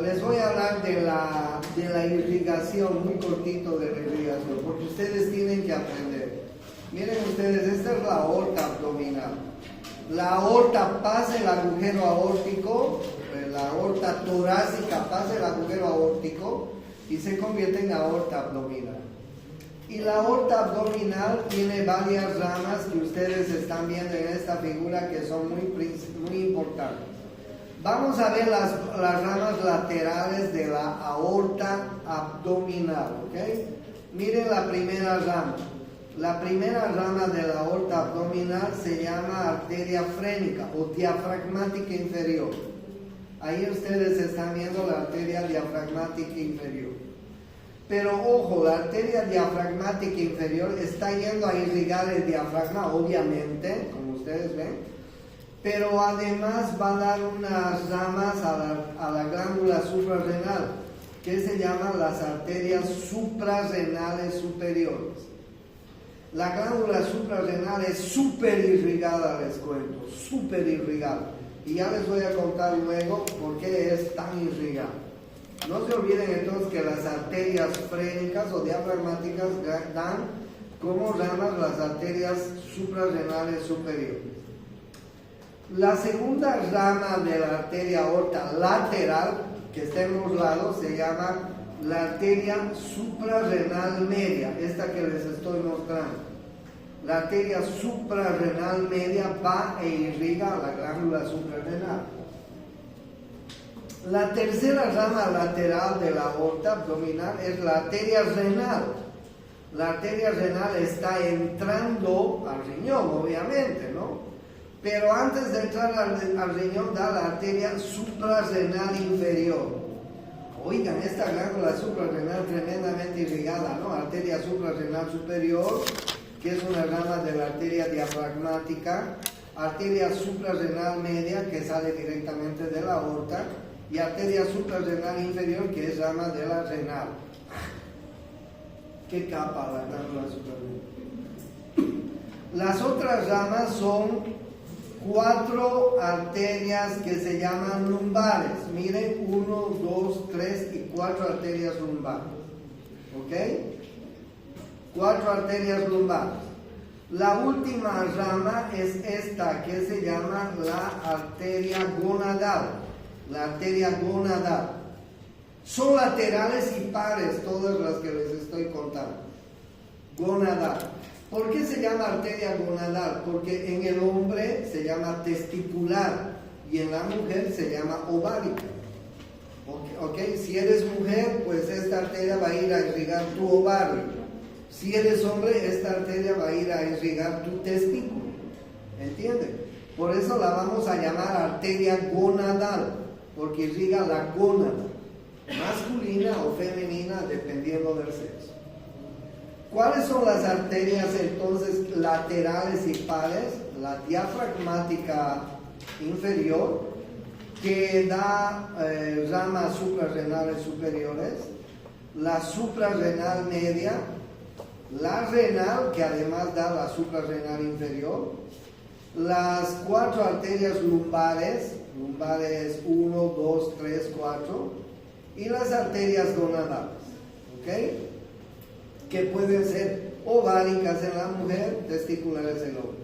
Les voy a hablar de la irrigación, muy cortito de la irrigación, porque ustedes tienen que aprender. Miren ustedes, esta es la aorta abdominal. La aorta pasa el agujero aórtico, la aorta torácica pasa el agujero aórtico y se convierte en aorta abdominal. Y la aorta abdominal tiene varias ramas que ustedes están viendo en esta figura, que son muy importantes. Vamos a ver las ramas laterales de la aorta abdominal, ¿ok? Miren la primera rama. La primera rama de la aorta abdominal se llama arteria frénica o diafragmática inferior. Ahí ustedes están viendo la arteria diafragmática inferior. Pero ojo, la arteria diafragmática inferior está yendo a irrigar el diafragma, obviamente, como ustedes ven. Pero además va a dar unas ramas a la glándula suprarrenal, que se llaman las arterias suprarrenales superiores. La glándula suprarrenal es súper irrigada, les cuento, súper irrigada. Y ya les voy a contar luego por qué es tan irrigada. No se olviden entonces que las arterias frénicas o diafragmáticas dan como ramas las arterias suprarrenales superiores. La segunda rama de la arteria aorta lateral, que está en los lados, se llama la arteria suprarrenal media, esta que les estoy mostrando. La arteria suprarrenal media va e irriga a la glándula suprarrenal. La tercera rama lateral de la aorta abdominal es la arteria renal. La arteria renal está entrando al riñón, obviamente, ¿no? Pero antes de entrar al riñón da la arteria suprarrenal inferior. Oigan, esta glándula suprarrenal tremendamente irrigada, ¿no? Arteria suprarrenal superior, que es una rama de la arteria diafragmática, arteria suprarrenal media, que sale directamente de la aorta, y arteria suprarrenal inferior, que es rama de la renal. ¿Qué capa la glándula suprarrenal? Las otras ramas son 4 arterias que se llaman lumbares. Miren, 1, 2, 3 y 4 arterias lumbares. ¿Ok? 4 arterias lumbares. La última rama es esta, que se llama la arteria gonadal. La arteria gonadal. Son laterales y pares todas las que les estoy contando. Gonadal. ¿Por qué se llama arteria gonadal? Porque en el hombre se llama testicular y en la mujer se llama ovárica. ¿Okay? Si eres mujer, pues esta arteria va a ir a irrigar tu ovario. Si eres hombre, esta arteria va a ir a irrigar tu testículo. ¿Entienden? Por eso la vamos a llamar arteria gonadal, porque irriga la gónada, masculina o femenina, dependiendo del sexo. ¿Cuáles son las arterias entonces laterales y pares? La diafragmática inferior, que da ramas suprarrenales superiores, la suprarrenal media, la renal, que además da la suprarrenal inferior, las 4 arterias lumbares 1, 2, 3, 4, y las arterias gonadales, ¿ok? Que pueden ser ováricas en la mujer, testiculares en el hombre.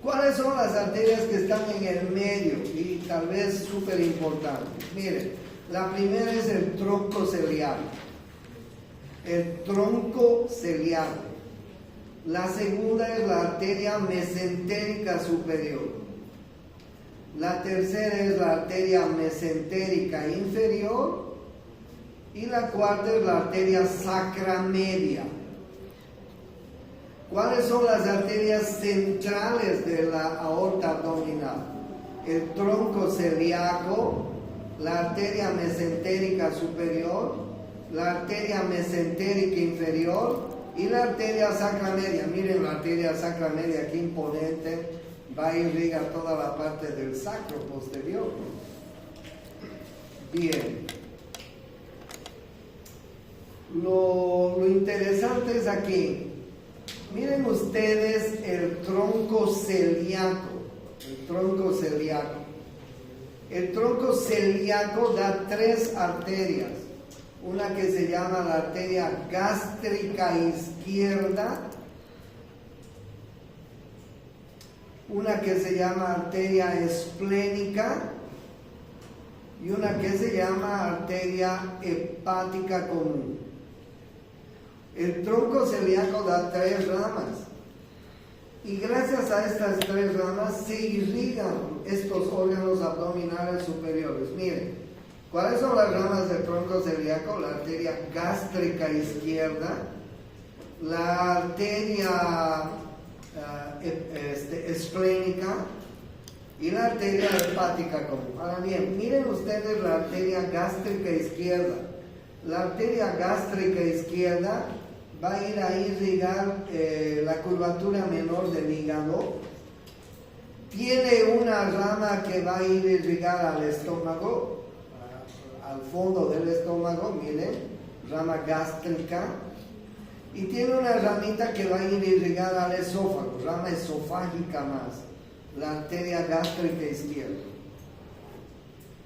¿Cuáles son las arterias que están en el medio? Y tal vez súper importantes. Miren, la primera es el tronco ciliar. El tronco ciliar. La segunda es la arteria mesentérica superior. La tercera es la arteria mesentérica inferior. Y la cuarta es la arteria sacra media. ¿Cuáles son las arterias centrales de la aorta abdominal? El tronco celíaco, la arteria mesentérica superior, la arteria mesentérica inferior y la arteria sacra media. Miren la arteria sacra media, qué imponente, va a irrigar toda la parte del sacro posterior. Bien. Lo interesante es aquí. Miren ustedes el tronco celíaco. El tronco celíaco. El tronco celíaco da 3 arterias. Una que se llama la arteria gástrica izquierda. Una que se llama arteria esplénica. Y una que se llama arteria hepática común. El tronco celíaco da 3 ramas. Y gracias a estas 3 ramas se irrigan estos órganos abdominales superiores. Miren, ¿cuáles son las ramas del tronco celíaco? La arteria gástrica izquierda, la arteria esplénica y la arteria hepática común. Ahora bien, miren ustedes la arteria gástrica izquierda. La arteria gástrica izquierda va a ir a irrigar la curvatura menor del hígado. Tiene una rama que va a ir a irrigar al estómago, al fondo del estómago, miren, rama gástrica. Y tiene una ramita que va a ir a irrigar al esófago, rama esofágica más, la arteria gástrica izquierda.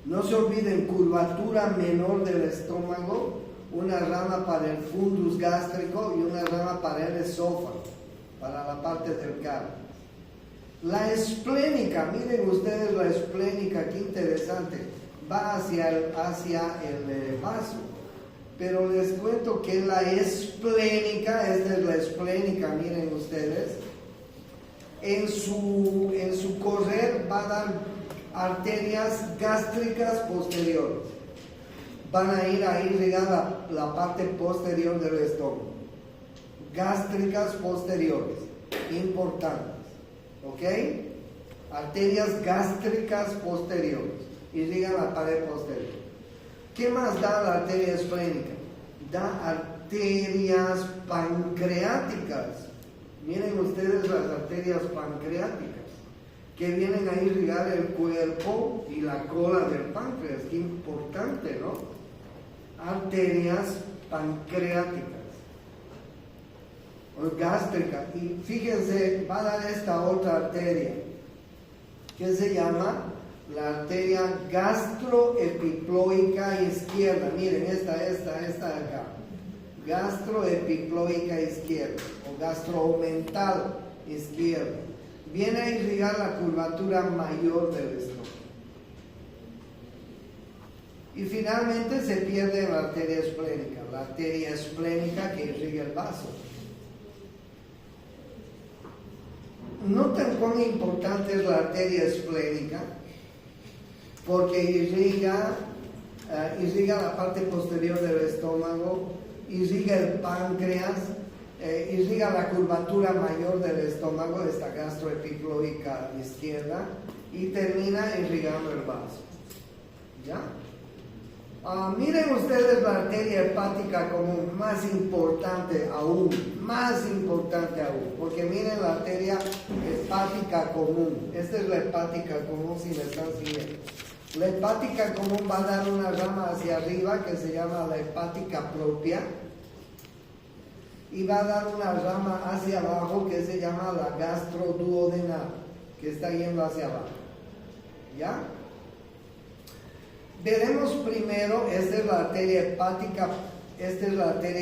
No se olviden, curvatura menor del estómago, una rama para el fundus gástrico y una rama para el esófago, para la parte del cardio. La esplénica, miren ustedes la esplénica, qué interesante, va hacia el vaso. Pero les cuento que la esplénica, esta es la esplénica, miren ustedes, en su correr va a dar arterias gástricas posteriores. Van a ir a irrigar la parte posterior del estómago. Gástricas posteriores, importantes. ¿Ok? arterias gástricas posteriores, irrigan la pared posterior. ¿Qué más da la arteria esplénica? Da arterias pancreáticas. Miren ustedes las arterias pancreáticas, que vienen a irrigar el cuerpo y la cola del páncreas. Qué importante, ¿no? Arterias pancreáticas o gástricas. Y fíjense, va a dar esta otra arteria que se llama la arteria gastroepiploica izquierda. Miren, esta de acá, gastroepiploica izquierda o gastroomental izquierda. Viene a irrigar la curvatura mayor del estómago. Y finalmente se pierde la arteria esplénica que irriga el vaso. Noten cuán importante es la arteria esplénica, porque irriga la parte posterior del estómago, irriga el páncreas, irriga la curvatura mayor del estómago, esta gastroepiploica izquierda, y termina irrigando el vaso. ¿Ya? Miren ustedes la arteria hepática común, más importante aún, porque miren la arteria hepática común. Esta es la hepática común, si me están siguiendo. La hepática común va a dar una rama hacia arriba que se llama la hepática propia, y va a dar una rama hacia abajo que se llama la gastroduodenal, que está yendo hacia abajo. ¿Ya? Veremos primero, esta es la arteria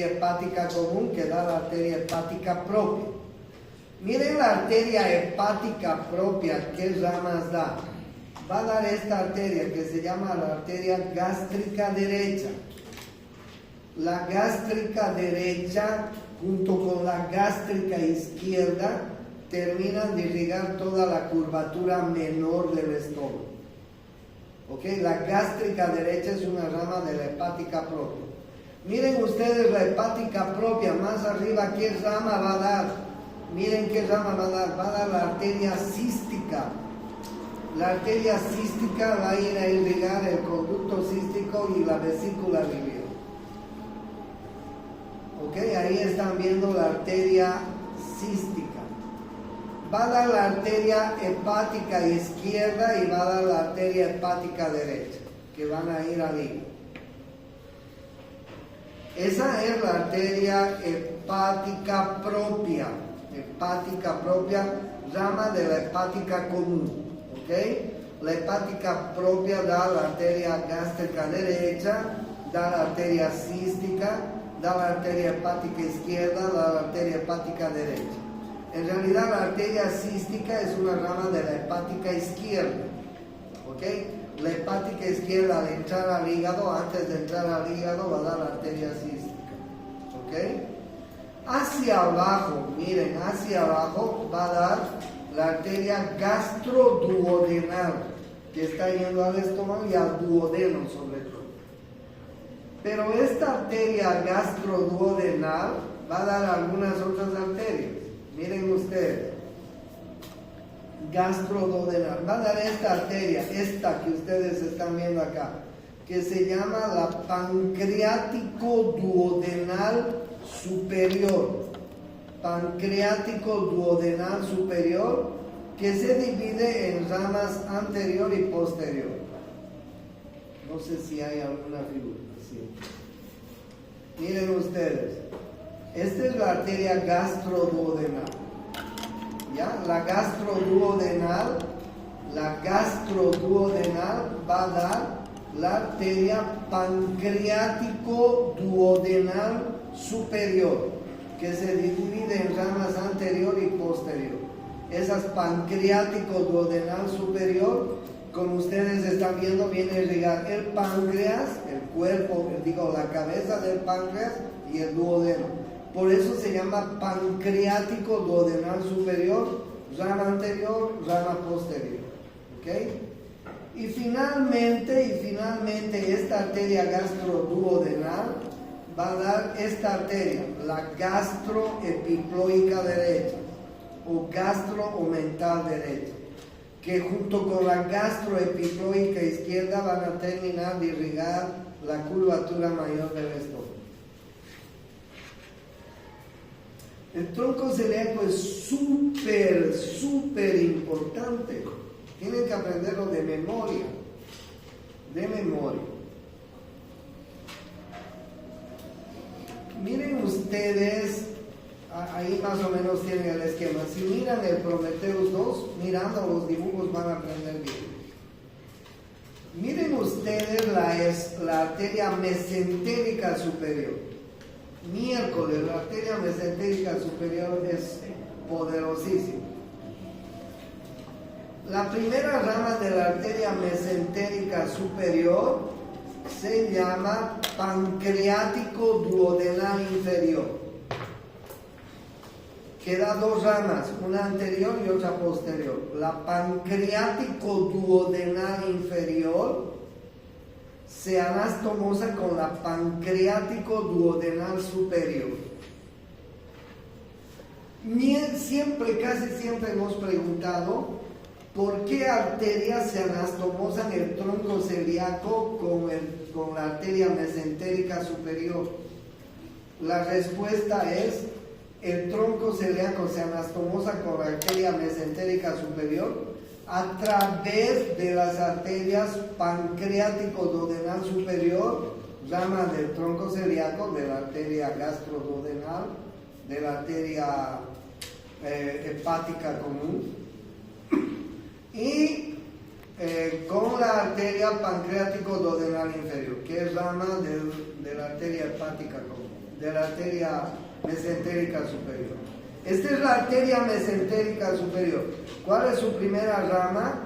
hepática común, que da la arteria hepática propia. Miren la arteria hepática propia, ¿qué ramas da? Va a dar esta arteria que se llama la arteria gástrica derecha. La gástrica derecha junto con la gástrica izquierda terminan de irrigar toda la curvatura menor del estómago. ¿Okay? La gástrica derecha es una rama de la hepática propia. Miren ustedes la hepática propia, más arriba, ¿qué rama va a dar? Miren qué rama va a dar. Va a dar la arteria cística. La arteria cística va a ir a irrigar el conducto cístico y la vesícula biliar. ¿Ok? Ahí están viendo la arteria cística. Va a dar la arteria hepática izquierda y va a dar la arteria hepática derecha, que van a ir al hígado. Esa es la arteria hepática propia, rama de la hepática común. ¿Ok? La hepática propia da la arteria gástrica derecha, da la arteria cística, da la arteria hepática izquierda, da la arteria hepática derecha. En realidad la arteria cística es una rama de la hepática izquierda. ¿Ok? La hepática izquierda al entrar al hígado, antes de entrar al hígado, va a dar la arteria cística. ¿Ok? Hacia abajo, miren, hacia abajo va a dar la arteria gastroduodenal, que está yendo al estómago y al duodeno sobre todo. Pero esta arteria gastroduodenal va a dar algunas otras arterias. Miren ustedes, gastroduodenal, va a dar esta arteria, esta que ustedes están viendo acá, que se llama la pancreático duodenal superior. Pancreático duodenal superior, que se divide en ramas anterior y posterior. No sé si hay alguna figura así. Miren ustedes, esta es la arteria gastroduodenal. ¿Ya? La gastroduodenal va a dar la arteria pancreático duodenal superior, que se divide en ramas anterior y posterior. Esas pancreático duodenal superior, como ustedes están viendo, viene a irrigar el páncreas, el cuerpo, la cabeza del páncreas y el duodeno. Por eso se llama pancreático duodenal superior, rama anterior, rama posterior. ¿Ok? Y finalmente esta arteria gastroduodenal va a dar esta arteria, la gastroepiploica derecha o gastroomental derecha, que junto con la gastroepiploica izquierda van a terminar de irrigar la curvatura mayor del estómago. El tronco celíaco es súper importante. Tienen que aprenderlo de memoria. Miren ustedes, ahí más o menos tienen el esquema. Si miran el Prometheus 2, mirando los dibujos van a aprender bien. Miren ustedes la arteria mesentérica superior. Miércoles, la arteria mesentérica superior es poderosísima. La primera rama de la arteria mesentérica superior se llama pancreático duodenal inferior, que da dos ramas, una anterior y otra posterior. La pancreático duodenal inferior se anastomosa con la pancreático duodenal superior. Casi siempre hemos preguntado por qué arterias se anastomosan el tronco celíaco con la arteria mesentérica superior. La respuesta es: el tronco celíaco se anastomosa con la arteria mesentérica superior a través de las arterias pancreático-duodenal superior, rama del tronco celíaco, de la arteria gastroduodenal, de la arteria hepática común, y con la arteria pancreático-duodenal inferior, que es rama de la arteria hepática común, de la arteria mesentérica superior. Esta es la arteria mesentérica superior. ¿Cuál es su primera rama?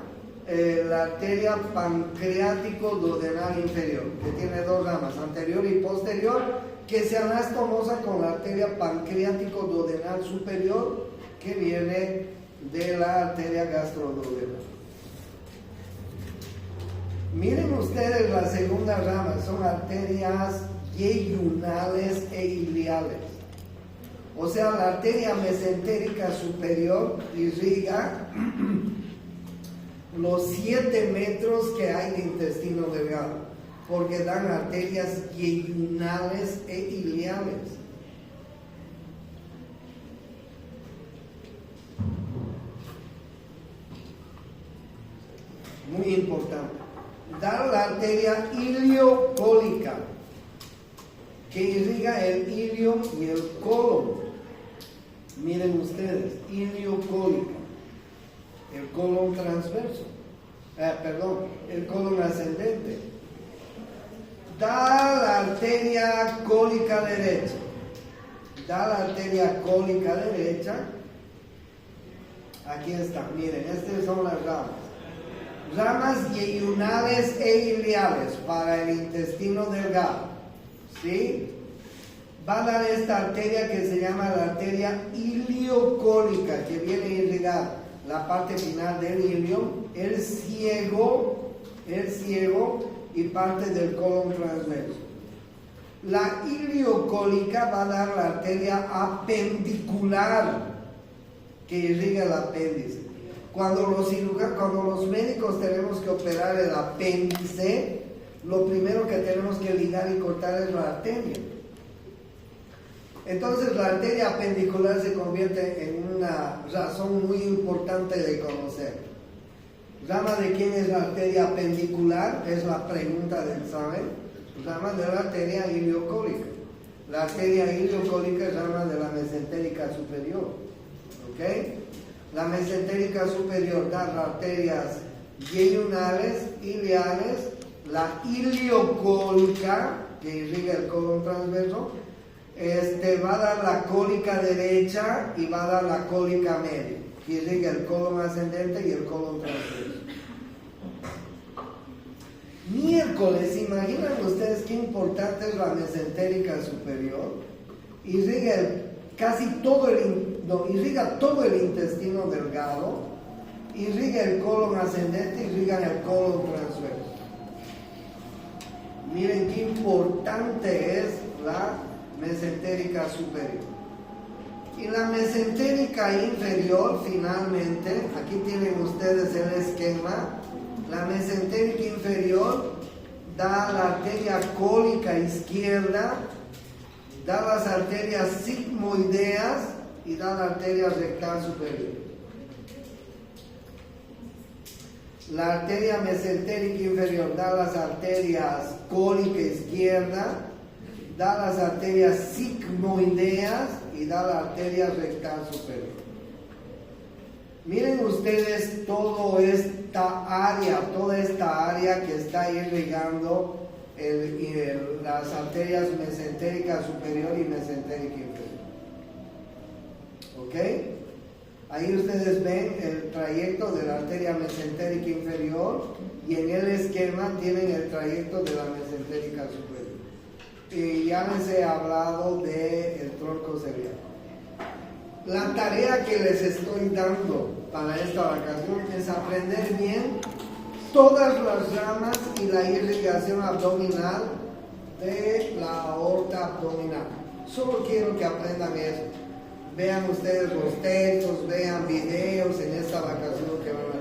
La arteria pancreático-duodenal inferior, que tiene dos ramas, anterior y posterior, que se anastomosa con la arteria pancreático-duodenal superior, que viene de la arteria gastroduodenal. Miren ustedes la segunda rama, son arterias yeyunales e iliales. O sea, la arteria mesentérica superior irriga los 7 metros que hay de intestino delgado, porque dan arterias yeyunales e iliales. Muy importante. Da la arteria iliocólica, que irriga el ilio y el colon. Miren ustedes, iliocólica, el colon transverso, el colon ascendente. Da la arteria cólica derecha, aquí está, miren, estas son las ramas yeyunales e iliales para el intestino delgado, ¿sí? Va a dar esta arteria que se llama la arteria iliocólica, que viene a irrigar la parte final del ilio, el ciego y parte del colon transverso. La iliocólica va a dar la arteria apendicular, que irriga el apéndice. Cuando los médicos tenemos que operar el apéndice, lo primero que tenemos que ligar y cortar es la arteria. Entonces la arteria apendicular se convierte en una razón muy importante de conocer. ¿Rama de quién es la arteria apendicular? Es la pregunta del examen. Rama de la arteria iliocólica. La arteria iliocólica es rama de la mesentérica superior. ¿Ok? La mesentérica superior da las arterias yeyunales, iliales, la iliocólica, que irriga el colon transverso, va a dar la cólica derecha y va a dar la cólica media, que irriga el colon ascendente y el colon transverso. Miércoles, imaginan ustedes qué importante es la mesentérica superior. Irriga irriga todo el intestino delgado, irriga el colon ascendente, irriga el colon transverso. Miren qué importante es la mesentérica superior. Y la mesentérica inferior, finalmente, aquí tienen ustedes el esquema. La mesentérica inferior da la arteria cólica izquierda, da las arterias sigmoideas y da la arteria rectal superior. La arteria mesentérica inferior da las arterias cólica izquierda, da las arterias sigmoideas y da la arteria rectal superior. Miren ustedes toda esta área que está irrigando las arterias mesentérica superior y mesentérica inferior. ¿Ok? Ahí ustedes ven el trayecto de la arteria mesentérica inferior y en el esquema tienen el trayecto de la mesentérica superior. Y ya les he hablado del tronco cerebral. La tarea que les estoy dando para esta vacación es aprender bien todas las ramas y la irrigación abdominal de la aorta abdominal. Solo quiero que aprendan eso. Vean ustedes los textos, vean videos en esta vacación que van a